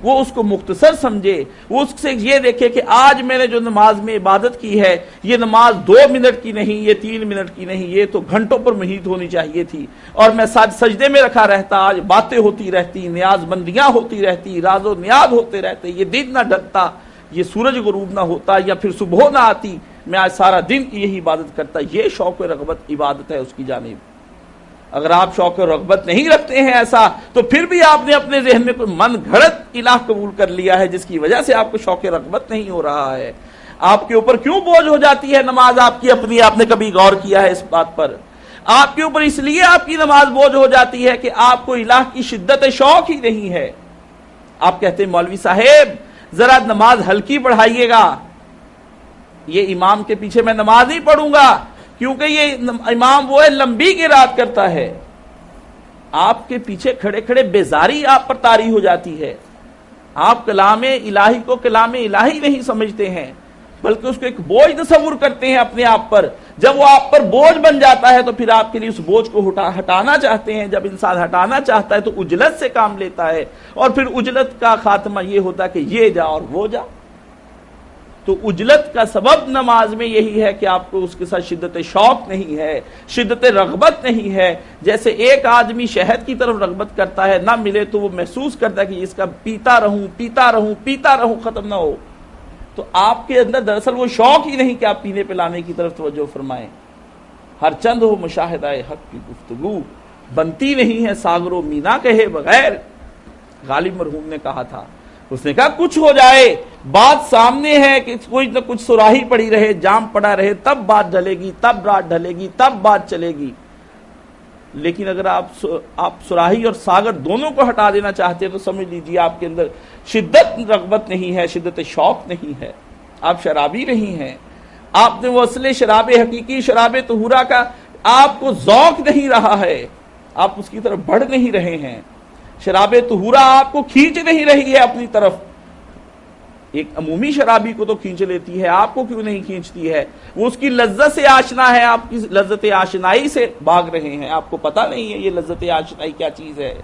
A: وہ اس کو مختصر سمجھے. وہ اس سے یہ دیکھے کہ آج میں نے جو نماز میں عبادت کی ہے یہ نماز 2 منٹ کی نہیں، یہ 3 منٹ کی نہیں، یہ تو گھنٹوں پر محیط ہونی چاہیے تھی. اور میں سجدے میں رکھا رہتا، آج باتیں ہوتی رہتی، نیاز بندیاں ہوتی رہتی، راز و نیاز ہوتے رہتے، یہ دن نہ ڈھلتا، یہ سورج غروب نہ ہوتا یا پھر صبح نہ آتی، میں آج سارا دن کی یہی عبادت کرتا. یہ شوق و رغبت عبادت ہے اس کی جانب. اگر آپ شوق و رغبت نہیں رکھتے ہیں ایسا تو پھر بھی آپ نے اپنے ذہن میں کوئی من گھڑت الہ قبول کر لیا ہے جس کی وجہ سے آپ کو شوق و رغبت نہیں ہو رہا ہے. آپ کے اوپر کیوں بوجھ ہو جاتی ہے نماز آپ کی اپنی؟ آپ نے کبھی غور کیا ہے اس بات پر؟ آپ کے اوپر اس لیے آپ کی نماز بوجھ ہو جاتی ہے کہ آپ کو الہ کی شدت شوق ہی نہیں ہے. آپ کہتے ہیں مولوی صاحب ذرا نماز ہلکی پڑھائیے گا، یہ امام کے پیچھے میں نماز نہیں پڑھوں گا کیونکہ یہ امام وہ ہے لمبی قرات کرتا ہے. آپ کے پیچھے کھڑے کھڑے بیزاری آپ پر طاری ہو جاتی ہے. آپ کلام الہی کو کلام الہی نہیں سمجھتے ہیں بلکہ اس کو ایک بوجھ تصور کرتے ہیں اپنے آپ پر. جب وہ آپ پر بوجھ بن جاتا ہے تو پھر آپ کے لیے اس بوجھ کو ہٹانا چاہتے ہیں. جب انسان ہٹانا چاہتا ہے تو اجلت سے کام لیتا ہے اور پھر اجلت کا خاتمہ یہ ہوتا ہے کہ یہ جا اور وہ جا. تو اجلت کا سبب نماز میں یہی ہے کہ آپ کو اس کے ساتھ شدت شوق نہیں ہے، شدت رغبت نہیں ہے. جیسے ایک آدمی شہد کی طرف رغبت کرتا ہے، نہ ملے تو وہ محسوس کرتا ہے کہ اس کا پیتا رہوں پیتا رہوں پیتا رہوں ختم نہ ہو. تو آپ کے اندر دراصل وہ شوق ہی نہیں کہ آپ پینے پلانے کی طرف توجہ فرمائیں. ہر چند ہو مشاہدہ حق کی گفتگو، بنتی نہیں ہے ساغر و مینا کہے بغیر. غالب مرحوم نے کہا تھا، اس نے کہا کچھ ہو جائے، بات سامنے ہے کہ کوئی نہ کچھ سراہی پڑی رہے، جام پڑا رہے، تب بات ڈھلے گی، تب رات ڈھلے گی، تب بات چلے گی. لیکن اگر آپ سراہی اور ساغر دونوں کو ہٹا دینا چاہتے ہیں تو سمجھ لیجیے آپ کے اندر شدت رغبت نہیں ہے، شدت شوق نہیں ہے. آپ شرابی نہیں ہیں. آپ نے وہ اصل شراب حقیقی شراب طہورا کا آپ کو ذوق نہیں رہا ہے، آپ اس کی طرف بڑھ نہیں رہے ہیں. شراب طہورا آپ کو کھینچ نہیں رہی ہے اپنی طرف. ایک عمومی شرابی کو تو کھینچ لیتی ہے، آپ کو کیوں نہیں کھینچتی ہے؟ وہ اس کی لذت سے آشنا ہے، آپ کی لذت آشنائی سے بھاگ رہے ہیں. آپ کو پتہ نہیں ہے یہ لذت آشنائی کیا چیز ہے.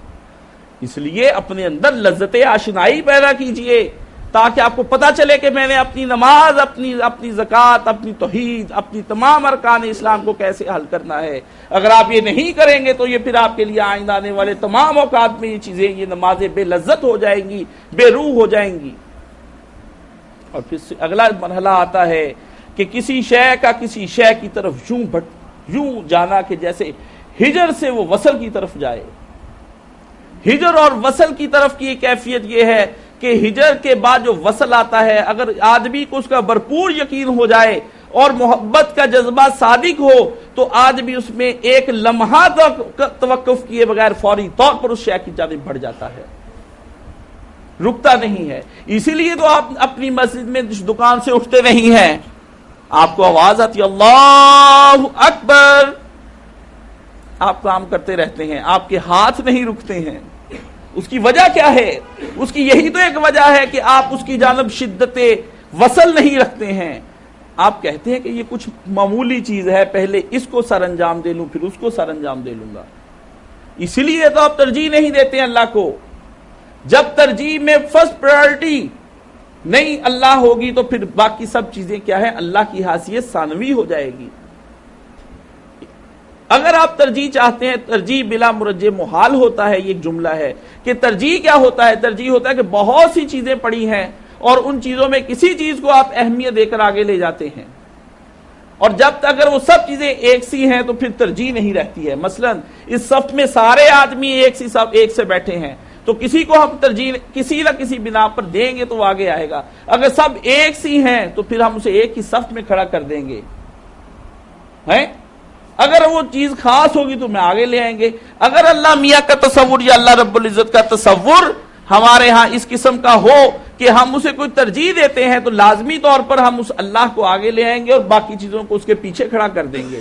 A: اس لیے اپنے اندر لذت آشنائی پیدا کیجئے تاکہ آپ کو پتہ چلے کہ میں نے اپنی نماز، اپنی زکوٰۃ، اپنی توحید، اپنی تمام ارکان اسلام کو کیسے حل کرنا ہے. اگر آپ یہ نہیں کریں گے تو یہ پھر آپ کے لیے آئندہ آنے والے تمام اوقات میں یہ چیزیں، یہ نمازیں بے لذت ہو جائیں گی، بے روح ہو جائیں گی. اور پھر اگلا مرحلہ آتا ہے کہ کسی شے کا کسی شے کی طرف یوں جانا کہ جیسے ہجر سے وہ وصل کی طرف جائے. ہجر اور وصل کی طرف کی کیفیت یہ ہے کہ ہجر کے بعد جو وصل آتا ہے، اگر آدمی کو اس کا بھرپور یقین ہو جائے اور محبت کا جذبہ صادق ہو تو آدمی اس میں ایک لمحہ توقف کیے بغیر فوری طور پر اس شے کی جانب بڑھ جاتا ہے، رکتا نہیں ہے۔ اسی لیے تو آپ اپنی مسجد میں دکان سے اٹھتے نہیں ہیں، آپ کو آواز آتی اللہ اکبر، آپ کام کرتے رہتے ہیں، آپ کے ہاتھ نہیں رکتے ہیں۔ اس کی وجہ کیا ہے؟ اس کی یہی تو ایک وجہ ہے کہ آپ اس کی جانب شدت وصل نہیں رکھتے ہیں۔ آپ کہتے ہیں کہ یہ کچھ معمولی چیز ہے، پہلے اس کو سر انجام دے لوں پھر اس کو سر انجام دے لوں گا، اسی لیے تو آپ ترجیح نہیں دیتے ہیں اللہ کو۔ جب ترجیح میں فرسٹ پرائرٹی نہیں اللہ ہوگی تو پھر باقی سب چیزیں کیا ہے، اللہ کی حیثیت ثانوی ہو جائے گی۔ اگر آپ ترجیح چاہتے ہیں، ترجیح بلا مرجح محال ہوتا ہے، یہ ایک جملہ ہے کہ ترجیح کیا ہوتا ہے؟ ترجیح ہوتا ہے کہ بہت سی چیزیں پڑی ہیں اور ان چیزوں میں کسی چیز کو آپ اہمیت دے کر آگے لے جاتے ہیں، اور جب تک اگر وہ سب چیزیں ایک سی ہیں تو پھر ترجیح نہیں رہتی ہے۔ مثلا اس صف میں سارے آدمی ایک سے بیٹھے ہیں تو کسی کو ہم ترجیح کسی نہ کسی بنا پر دیں گے تو وہ آگے آئے گا، اگر سب ایک سی ہیں تو پھر ہم اسے ایک ہی صف میں کھڑا کر دیں گے، اگر وہ چیز خاص ہوگی تو میں آگے لے آئیں گے۔ اگر اللہ میاں کا تصور یا اللہ رب العزت کا تصور ہمارے ہاں اس قسم کا ہو کہ ہم اسے کوئی ترجیح دیتے ہیں تو لازمی طور پر ہم اس اللہ کو آگے لے آئیں گے اور باقی چیزوں کو اس کے پیچھے کھڑا کر دیں گے،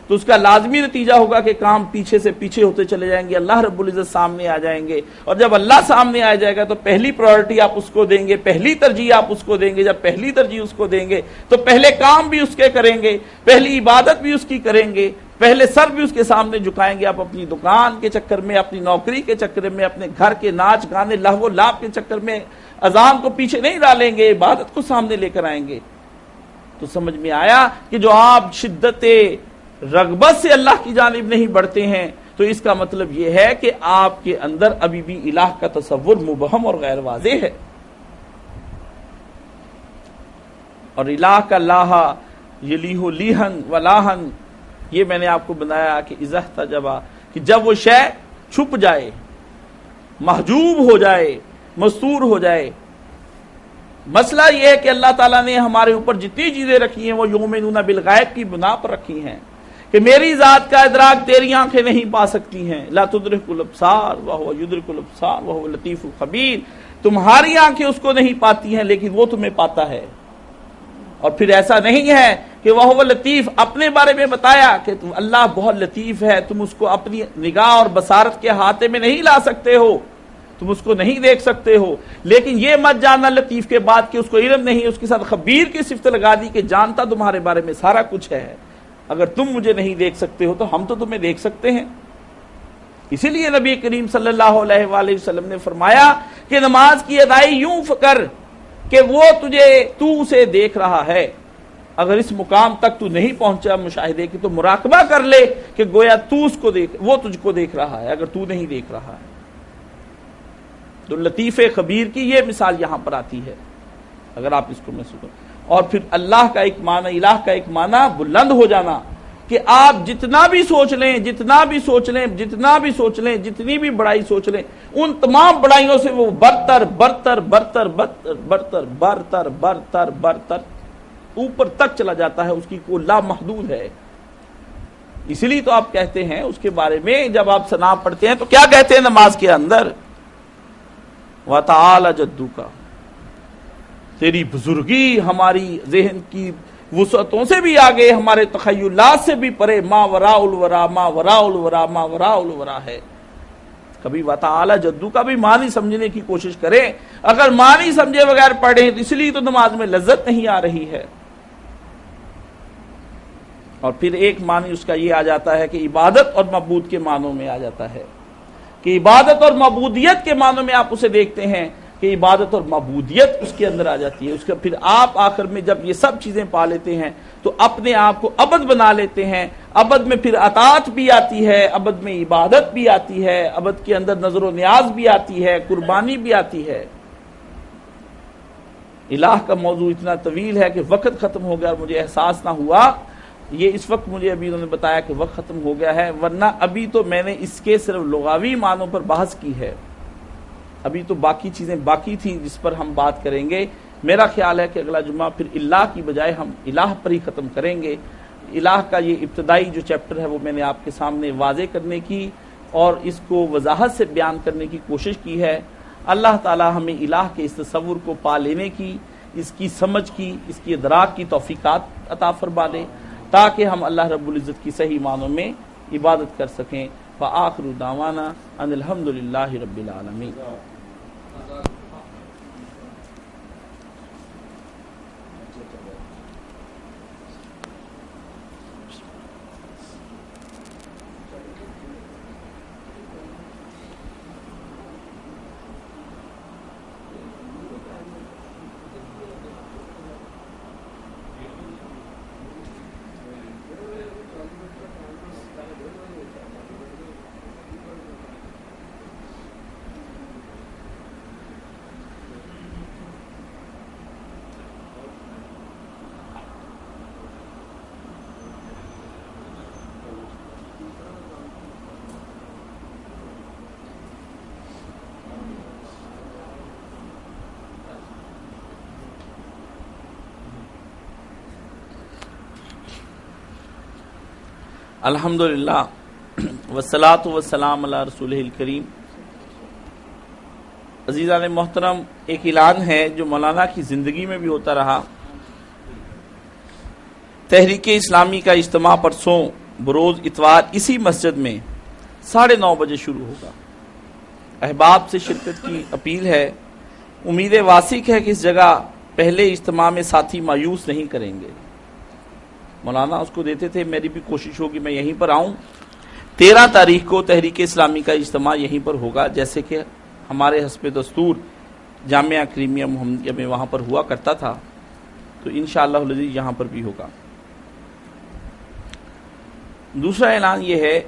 A: تو اس کا لازمی نتیجہ ہوگا کہ کام پیچھے سے پیچھے ہوتے چلے جائیں گے، اللہ رب العزت سامنے آ جائیں گے، اور جب اللہ سامنے آ جائے گا تو پہلی پرائرٹی آپ اس کو دیں گے، پہلی ترجیح آپ اس کو دیں گے۔ جب پہلی ترجیح اس کو دیں گے تو پہلے کام بھی اس کے کریں گے، پہلی عبادت بھی اس کی کریں گے، پہلے سر بھی اس کے سامنے جھکائیں گے۔ آپ اپنی دکان کے چکر میں، اپنی نوکری کے چکر میں، اپنے گھر کے ناچ گانے لہو لعب کے چکر میں اذان کو پیچھے نہیں ڈالیں گے، عبادت کو سامنے لے کر آئیں گے۔ تو سمجھ میں آیا کہ جو آپ شدت رغبت سے اللہ کی جانب نہیں بڑھتے ہیں تو اس کا مطلب یہ ہے کہ آپ کے اندر ابھی بھی الہ کا تصور مبہم اور غیر واضح ہے۔ اور الہ کا لاہ یلیہ لیہن ولاہن، یہ میں نے آپ کو بنایا کہ اذا احتجبا، کہ جب وہ شے چھپ جائے، محجوب ہو جائے، مستور ہو جائے۔ مسئلہ یہ ہے کہ اللہ تعالیٰ نے ہمارے اوپر جتنی چیزیں رکھی ہیں وہ یؤمنون بالغیب کی بنا پر رکھی ہیں کہ میری ذات کا ادراک تیری آنکھیں نہیں پا سکتی ہیں، لا تدرک الابصار وہو یدرک الابصار وہو لطیف الخبیر، تمہاری آنکھیں اس کو نہیں پاتی ہیں لیکن وہ تمہیں پاتا ہے۔ اور پھر ایسا نہیں ہے کہ وہ لطیف، اپنے بارے میں بتایا کہ اللہ بہت لطیف ہے، تم اس کو اپنی نگاہ اور بصارت کے احاطے میں نہیں لا سکتے ہو، تم اس کو نہیں دیکھ سکتے ہو، لیکن یہ مت جاننا لطیف کے بعد کہ اس کو علم نہیں، اس کے ساتھ خبیر کی صفت لگا دی کہ جانتا تمہارے بارے میں سارا کچھ ہے۔ اگر تم مجھے نہیں دیکھ سکتے ہو تو ہم تو تمہیں دیکھ سکتے ہیں۔ اسی لیے نبی کریم صلی اللہ علیہ وآلہ وسلم نے فرمایا کہ نماز کی ادائی یوں کر کہ وہ تو اسے دیکھ رہا ہے، اگر اس مقام تک تو نہیں پہنچا مشاہدے کی تو مراقبہ کر لے کہ گویا تو اس کو دیکھ، وہ تجھ کو دیکھ رہا ہے اگر تو نہیں دیکھ رہا ہے۔ تو لطیف خبیر کی یہ مثال یہاں پر آتی ہے اگر آپ اس کو محسوس کریں۔ اور پھر اللہ کا ایک معنی، الہ کا ایک معنی بلند ہو جانا، کہ آپ جتنا بھی سوچ لیں، جتنا بھی سوچ لیں، جتنا بھی سوچ لیں، جتنی بھی بڑائی سوچ لیں، ان تمام بڑائیوں سے وہ برتر برتر برتر برتر برتر برتر برتر برتر اوپر تک چلا جاتا ہے، اس کی کوئی لامحدود ہے۔ اسی لیے تو آپ کہتے ہیں اس کے بارے میں، جب آپ ثنا پڑھتے ہیں تو کیا کہتے ہیں نماز کے اندر؟ وَتَعَالَ جَدُّكَ، تیری بزرگی ہماری ذہن کی وسعتوں سے بھی آگے، ہمارے تخیلات سے بھی پرے، ما وراء الورا ما وراء الورا ما وراء الورا ہے۔ کبھی وتعالی جدو کا بھی معنی سمجھنے کی کوشش کریں، اگر معنی سمجھے بغیر پڑھیں تو اس لیے تو نماز میں لذت نہیں آ رہی ہے۔ اور پھر ایک معنی اس کا یہ آ جاتا ہے کہ عبادت اور معبود کے معنوں میں آ جاتا ہے، کہ عبادت اور معبودیت کے معنوں میں آپ اسے دیکھتے ہیں کہ عبادت اور معبودیت اس کے اندر آ جاتی ہے۔ اس کا پھر آپ آخر میں جب یہ سب چیزیں پا لیتے ہیں تو اپنے آپ کو عبد بنا لیتے ہیں۔ عبد میں پھر اطاعت بھی آتی ہے، عبد میں عبادت بھی آتی ہے، عبد کے اندر نظر و نیاز بھی آتی ہے، قربانی بھی آتی ہے۔ الہ کا موضوع اتنا طویل ہے کہ وقت ختم ہو گیا اور مجھے احساس نہ ہوا یہ اس وقت مجھے ابھی انہوں نے بتایا کہ وقت ختم ہو گیا ہے، ورنہ ابھی تو میں نے اس کے صرف لغوی معنوں پر بحث کی ہے، ابھی تو باقی چیزیں باقی تھیں جس پر ہم بات کریں گے۔ میرا خیال ہے کہ اگلا جمعہ پھر اللہ کی بجائے ہم الہ پر ہی ختم کریں گے۔ الہ کا یہ ابتدائی جو چیپٹر ہے وہ میں نے آپ کے سامنے واضح کرنے کی اور اس کو وضاحت سے بیان کرنے کی کوشش کی ہے۔ اللہ تعالی ہمیں الہ کے اس تصور کو پا لینے کی، اس کی سمجھ کی، اس کی ادراک کی توفیقات عطا فرما دے تاکہ ہم اللہ رب العزت کی صحیح معنوں میں عبادت کر سکیں۔ وآخر دعوانا ان الحمد للہ رب العالمین۔ الحمدللہ والصلاۃ والسلام علی رسولہ الکریم۔ عزیزان محترم، ایک اعلان ہے جو مولانا کی زندگی میں بھی ہوتا رہا۔ تحریک اسلامی کا اجتماع پرسوں بروز اتوار اسی مسجد میں 9:30 بجے شروع ہوگا۔ احباب سے شرکت کی اپیل ہے۔ امید واسق ہے کہ اس جگہ پہلے اجتماع میں ساتھی مایوس نہیں کریں گے۔ مولانا اس کو دیتے تھے، میری بھی کوشش ہوگی میں یہیں پر آؤں۔ 13 تاریخ کو تحریک اسلامی کا اجتماع یہیں پر ہوگا، جیسے کہ ہمارے حسب دستور جامعہ کریمیہ محمدیہ میں وہاں پر ہوا کرتا تھا، تو انشاءاللہ العزیز یہاں پر بھی ہوگا۔ دوسرا اعلان یہ ہے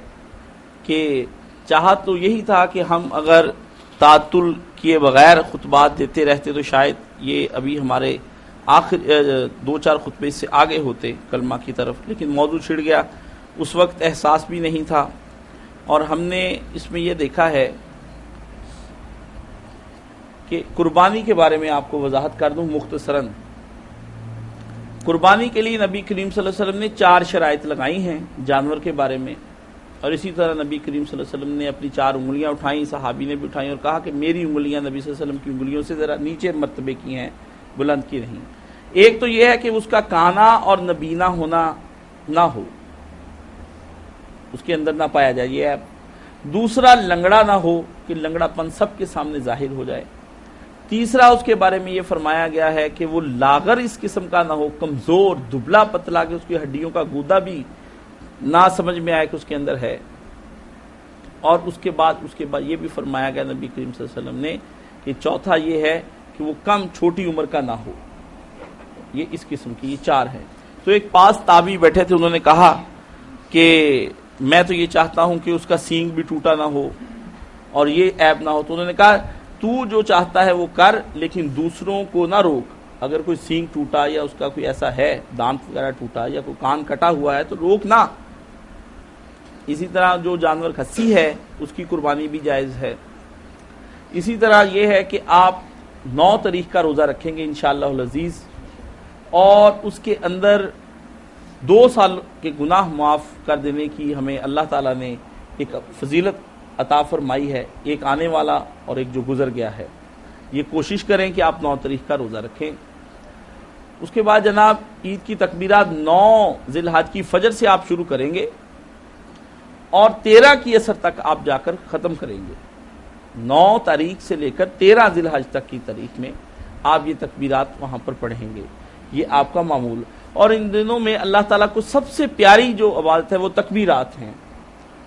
A: کہ چاہت تو یہی تھا کہ ہم اگر تعطل کیے بغیر خطبات دیتے رہتے تو شاید یہ ابھی ہمارے آخر 2-4 خطبے سے آگے ہوتے کلمہ کی طرف، لیکن موضوع چھڑ گیا، اس وقت احساس بھی نہیں تھا، اور ہم نے اس میں یہ دیکھا ہے کہ قربانی کے بارے میں آپ کو وضاحت کر دوں مختصراً۔ قربانی کے لیے نبی کریم صلی اللہ علیہ وسلم نے 4 شرائط لگائی ہیں جانور کے بارے میں، اور اسی طرح نبی کریم صلی اللہ علیہ وسلم نے اپنی 4 انگلیاں اٹھائیں، صحابی نے بھی اٹھائیں، اور کہا کہ میری انگلیاں نبی صلی اللہ علیہ وسلم کی انگلیوں سے ذرا نیچے مرتبے کی ہیں، بلند کی نہیں۔ ایک تو یہ ہے کہ اس کا کانا اور نبینا ہونا نہ ہو، اس کے اندر نہ پایا جائے، یہ ہے۔ دوسرا لنگڑا نہ ہو کہ لنگڑا پن سب کے سامنے ظاہر ہو جائے۔ تیسرا اس کے بارے میں یہ فرمایا گیا ہے کہ وہ لاغر اس قسم کا نہ ہو، کمزور دبلا پتلا، کہ اس کی ہڈیوں کا گودا بھی نہ سمجھ میں آئے کہ اس کے اندر ہے۔ اور اس کے بعد یہ بھی فرمایا گیا نبی کریم صلی اللہ علیہ وسلم نے کہ چوتھا یہ ہے کہ وہ کم چھوٹی عمر کا نہ ہو۔ یہ اس قسم کی، یہ 4 ہے۔ تو ایک پاس تابعی بیٹھے تھے، انہوں نے کہا کہ میں تو یہ چاہتا ہوں کہ اس کا سینگ بھی ٹوٹا نہ ہو اور یہ عیب نہ ہو، تو انہوں نے کہا تو جو چاہتا ہے وہ کر، لیکن دوسروں کو نہ روک۔ اگر کوئی سینگ ٹوٹا یا اس کا کوئی ایسا ہے، دانت وغیرہ ٹوٹا یا کوئی کان کٹا ہوا ہے تو روک نہ۔ اسی طرح جو جانور کھسی ہے اس کی قربانی بھی جائز ہے۔ اسی طرح یہ ہے کہ آپ 9 تاریخ کا روزہ رکھیں گے انشاءاللہ العزیز، اور اس کے اندر 2 سال کے گناہ معاف کر دینے کی ہمیں اللہ تعالیٰ نے ایک فضیلت عطا فرمائی ہے، ایک آنے والا اور ایک جو گزر گیا ہے۔ یہ کوشش کریں کہ آپ 9 تاریخ کا روزہ رکھیں۔ اس کے بعد جناب عید کی تکبیرات 9 ذی الحج کی فجر سے آپ شروع کریں گے اور 13 کی عصر تک آپ جا کر ختم کریں گے۔ 9 تاریخ سے لے کر 13 ذی الحج تک کی تاریخ میں آپ یہ تکبیرات وہاں پر پڑھیں گے، یہ آپ کا معمول۔ اور ان دنوں میں اللہ تعالیٰ کو سب سے پیاری جو عبادت ہے وہ تکبیرات ہیں،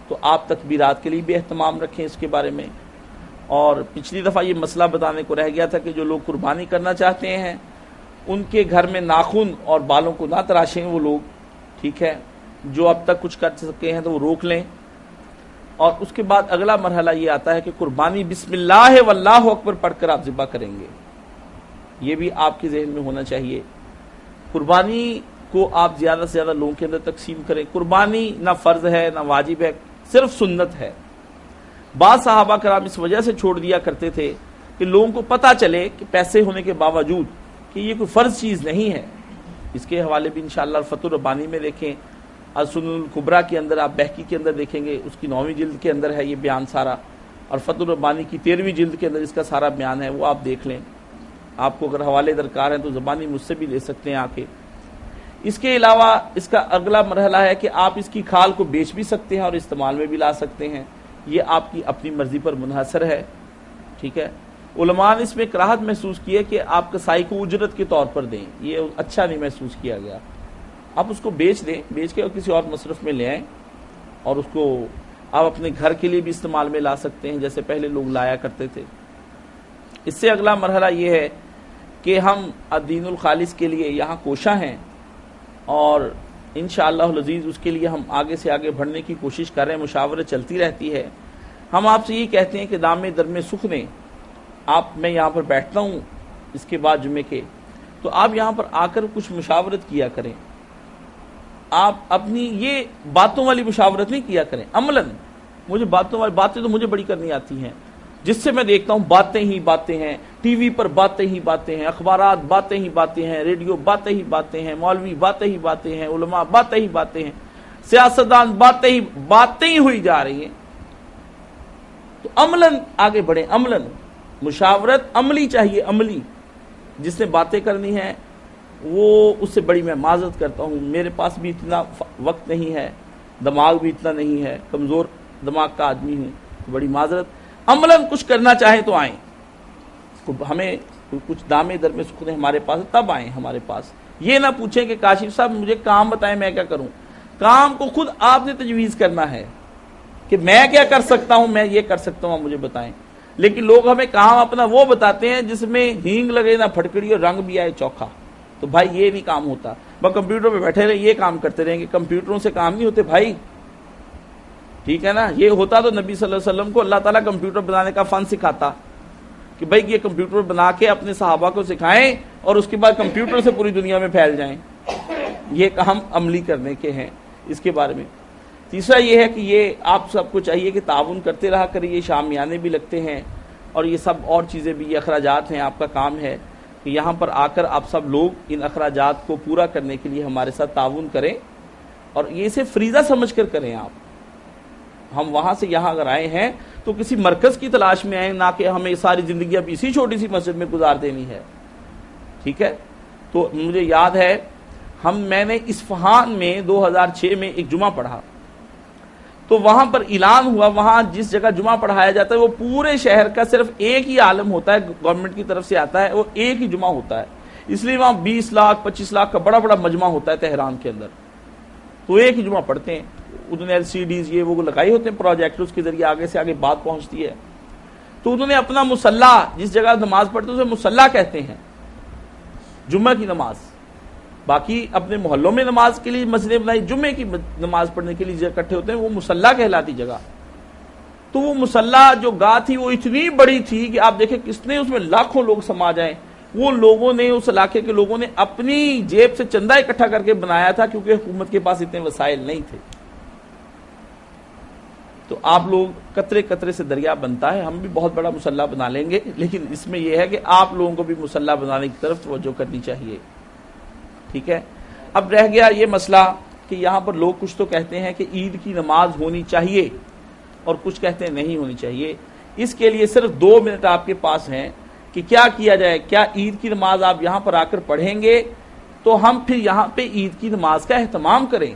A: تو آپ تکبیرات کے لیے بھی اہتمام رکھیں اس کے بارے میں۔ اور پچھلی دفعہ یہ مسئلہ بتانے کو رہ گیا تھا کہ جو لوگ قربانی کرنا چاہتے ہیں ان کے گھر میں ناخن اور بالوں کو نہ تراشیں وہ لوگ، ٹھیک ہے، جو اب تک کچھ کر سکے ہیں تو وہ روک لیں۔ اور اس کے بعد اگلا مرحلہ یہ آتا ہے کہ قربانی بسم اللہ واللہ اکبر پڑھ کر آپ ذبح کریں گے، یہ بھی آپ کے ذہن میں ہونا چاہیے۔ قربانی کو آپ زیادہ سے زیادہ لوگوں کے اندر تقسیم کریں. قربانی نہ فرض ہے نہ واجب ہے, صرف سنت ہے. بعض صحابہ کرام اس وجہ سے چھوڑ دیا کرتے تھے کہ لوگوں کو پتہ چلے کہ پیسے ہونے کے باوجود کہ یہ کوئی فرض چیز نہیں ہے. اس کے حوالے بھی انشاءاللہ فتح الربانی میں دیکھیں, السنن الکبریٰ کے اندر آپ بہقی کے اندر دیکھیں گے, اس کی 9ویں جلد کے اندر ہے یہ بیان سارا, اور فتح الربانی کی 13ویں جلد کے اندر اس کا سارا بیان ہے, وہ آپ دیکھ لیں. آپ کو اگر حوالے درکار ہیں تو زبانی مجھ سے بھی لے سکتے ہیں آ کے. اس کے علاوہ اس کا اگلا مرحلہ ہے کہ آپ اس کی کھال کو بیچ بھی سکتے ہیں اور استعمال میں بھی لا سکتے ہیں. یہ آپ کی اپنی مرضی پر منحصر ہے. ٹھیک ہے, علماء نے اس میں کراہت محسوس کی ہے کہ آپ کسائی کو اجرت کے طور پر دیں, یہ اچھا نہیں محسوس کیا گیا. آپ اس کو بیچ دیں, بیچ کے اور کسی اور مصرف میں لے آئیں, اور اس کو آپ اپنے گھر کے لیے بھی استعمال میں لا سکتے ہیں جیسے پہلے لوگ لایا کرتے تھے. اس سے اگلا مرحلہ یہ ہے کہ ہم الدین الخالص کے لیے یہاں کوشاں ہیں, اور انشاءاللہ العزیز اس کے لیے ہم آگے سے آگے بڑھنے کی کوشش کر رہے ہیں. مشاورت چلتی رہتی ہے. ہم آپ سے یہ کہتے ہیں کہ دام درم سخنے, میں یہاں پر بیٹھتا ہوں اس کے بعد جمعے کے, تو آپ یہاں پر آ کر کچھ مشاورت کیا کریں. آپ اپنی یہ باتوں والی مشاورت نہیں کیا کریں, عملاً. مجھے باتوں والی باتیں تو مجھے بڑی کرنی آتی ہیں, جس سے میں دیکھتا ہوں باتیں ہی باتیں ہیں, ٹی وی پر باتیں ہی باتیں ہیں, اخبارات باتیں ہی باتیں ہیں, ریڈیو باتیں ہی باتیں ہیں, مولوی باتیں ہی باتیں ہیں, علماء باتیں ہی باتیں ہیں, سیاستدان باتیں ہی ہوئی جا رہی ہیں. تو عملاً آگے بڑھیں. عملاً مشاورت عملی چاہیے, عملی. جس نے باتیں کرنی ہیں وہ اس سے بڑی میں معذرت کرتا ہوں, میرے پاس بھی اتنا وقت نہیں ہے, دماغ بھی اتنا نہیں ہے, کمزور دماغ کا آدمی ہوں, بڑی معذرت. عملاً کچھ کرنا چاہیں تو آئیں, ہمیں کچھ دام درم سخنے ہمارے پاس تب آئیں ہمارے پاس. یہ نہ پوچھیں کہ کاشف صاحب مجھے کام بتائیں میں کیا کروں. کام کو خود آپ نے تجویز کرنا ہے کہ میں کیا کر سکتا ہوں, میں یہ کر سکتا ہوں, مجھے بتائیں. لیکن لوگ ہمیں کام اپنا وہ بتاتے ہیں جس میں ہینگ لگے نہ پھٹکڑی اور رنگ بھی آئے چوکھا. تو بھائی یہ نہیں کام ہوتا. بس کمپیوٹر پہ بیٹھے رہے, یہ کام کرتے رہیں گے. کمپیوٹروں سے کام نہیں ہوتے بھائی, ٹھیک ہے نا. یہ ہوتا تو نبی صلی اللہ علیہ وسلم کو اللہ تعالیٰ کمپیوٹر بنانے کا فن سکھاتا کہ بھائی یہ کمپیوٹر بنا کے اپنے صحابہ کو سکھائیں اور اس کے بعد کمپیوٹر سے پوری دنیا میں پھیل جائیں. یہ کام عملی کرنے کے ہیں. اس کے بارے میں تیسرا یہ ہے کہ یہ آپ سب کو چاہیے کہ تعاون کرتے رہا کریے. شامیانے بھی لگتے ہیں اور یہ سب اور چیزیں بھی, یہ اخراجات ہیں. آپ کا کام ہے کہ یہاں پر آ کر آپ سب لوگ ان اخراجات کو پورا کرنے کے لیے ہمارے ساتھ تعاون کریں, اور یہ اسے فریضہ سمجھ کر کریں. آپ ہم وہاں سے یہاں اگر آئے ہیں تو کسی مرکز کی تلاش میں آئیں, نہ کہ ہمیں ساری زندگی اب اسی چھوٹی سی مسجد میں گزار دینی ہے. ٹھیک ہے. تو مجھے یاد ہے میں نے اصفہان میں 2006 میں ایک جمعہ پڑھا, تو وہاں پر اعلان ہوا, وہاں جس جگہ جمعہ پڑھایا جاتا ہے وہ پورے شہر کا صرف ایک ہی عالم ہوتا ہے, گورنمنٹ کی طرف سے آتا ہے, وہ ایک ہی جمعہ ہوتا ہے. اس لیے وہاں 20 لاکھ 25 لاکھ کا بڑا بڑا مجمع ہوتا ہے تہران کے اندر. تو ایک ہی جمعہ پڑھتے ہیں. انہوں نے LCDs یہ وہ لگائی ہوتے ہیں پروجیکٹرز کے ذریعے, آگے سے آگے بات پہنچتی ہے. تو انہوں نے اپنا مصلی, جس جگہ نماز پڑھتے اسے مصلی کہتے ہیں, جمعہ کی نماز. باقی اپنے محلوں میں نماز کے لیے مسجدیں بنائی, جمعے کی نماز پڑھنے کے لیے اکٹھے ہوتے ہیں, وہ مصلی کہلاتی جگہ. تو وہ مصلی جو گاہ تھی وہ اتنی بڑی تھی کہ آپ دیکھیں کس نے اس میں لاکھوں لوگ سما جائیں. وہ لوگوں نے, اس علاقے کے لوگوں نے اپنی جیب سے چندہ اکٹھا کر کے بنایا تھا, کیونکہ حکومت کے پاس اتنے وسائل نہیں تھے. تو آپ لوگ قطرے قطرے سے دریا بنتا ہے. ہم بھی بہت بڑا مصلی بنا لیں گے, لیکن اس میں یہ ہے کہ آپ لوگوں کو بھی مصلی بنانے کی طرف توجہ کرنی چاہیے. ٹھیک ہے. اب رہ گیا یہ مسئلہ کہ یہاں پر لوگ کچھ تو کہتے ہیں کہ عید کی نماز ہونی چاہیے اور کچھ کہتے ہیں نہیں ہونی چاہیے. اس کے لیے صرف 2 منٹ آپ کے پاس ہیں کہ کیا کیا جائے. کیا عید کی نماز آپ یہاں پر آ کر پڑھیں گے تو ہم پھر یہاں پہ عید کی نماز کا اہتمام کریں.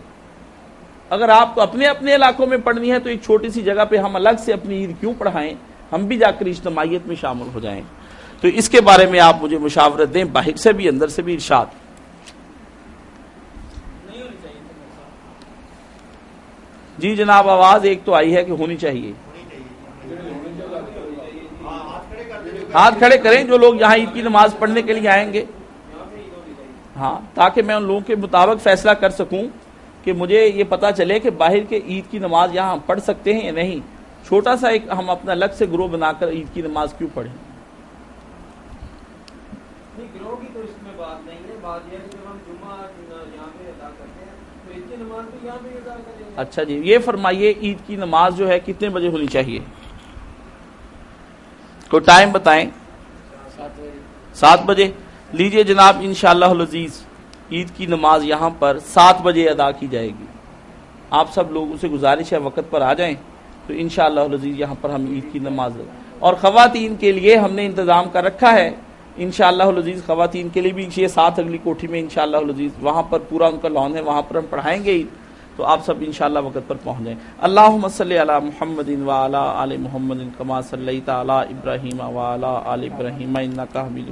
A: اگر آپ کو اپنے اپنے علاقوں میں پڑھنی ہے تو ایک چھوٹی سی جگہ پہ ہم الگ سے اپنی عید کیوں پڑھائیں, ہم بھی جا کر اجتماعیت میں شامل ہو جائیں. تو اس کے بارے میں آپ مجھے مشاورت دیں, باہر سے بھی اندر سے بھی ارشاد. جی جناب, آواز ایک تو آئی ہے کہ ہونی چاہیے. ہاتھ کھڑے کریں جو لوگ یہاں عید کی نماز پڑھنے کے لیے آئیں گے. ہاں, تاکہ میں ان لوگوں کے مطابق فیصلہ کر سکوں کہ مجھے یہ پتا چلے کہ باہر کے عید کی نماز یہاں پڑھ سکتے ہیں یا نہیں. چھوٹا سا ایک ہم اپنا الگ سے گروہ بنا کر عید کی نماز کیوں پڑھیں.
C: گروہ کی تو اس میں بات نہیں ہے، بات یہ ہے کہ جب ہم جمعہ یہاں پہ ادا کرتے ہیں تو عید کی نماز بھی یہاں پہ ادا کریں گے۔
A: اچھا جی، یہ فرمائیے عید کی نماز جو ہے کتنے بجے ہونی چاہیے؟ کوئی ٹائم بتائیں۔ 7 بجے۔ لیجئے جناب، انشاءاللہ العزیز عید کی نماز یہاں پر 7 بجے ادا کی جائے گی۔ آپ سب لوگوں سے گزارش ہے وقت پر آ جائیں تو انشاءاللہ العزیز یہاں پر ہم عید کی نماز، اور خواتین کے لیے ہم نے انتظام کر رکھا ہے انشاءاللہ العزیز، خواتین کے لیے بھی یہ ساتھ اگلی کوٹھی میں انشاءاللہ العزیز وہاں پر پورا ان کا لان ہے، وہاں پر ہم پڑھائیں گے عید، تو آپ سب انشاءاللہ وقت پر پہنچ جائیں۔ اللہم صلی علی محمد وعلی آل محمد کما صلیت علی ابراہیم وعلی آل ابراہیم انک حمید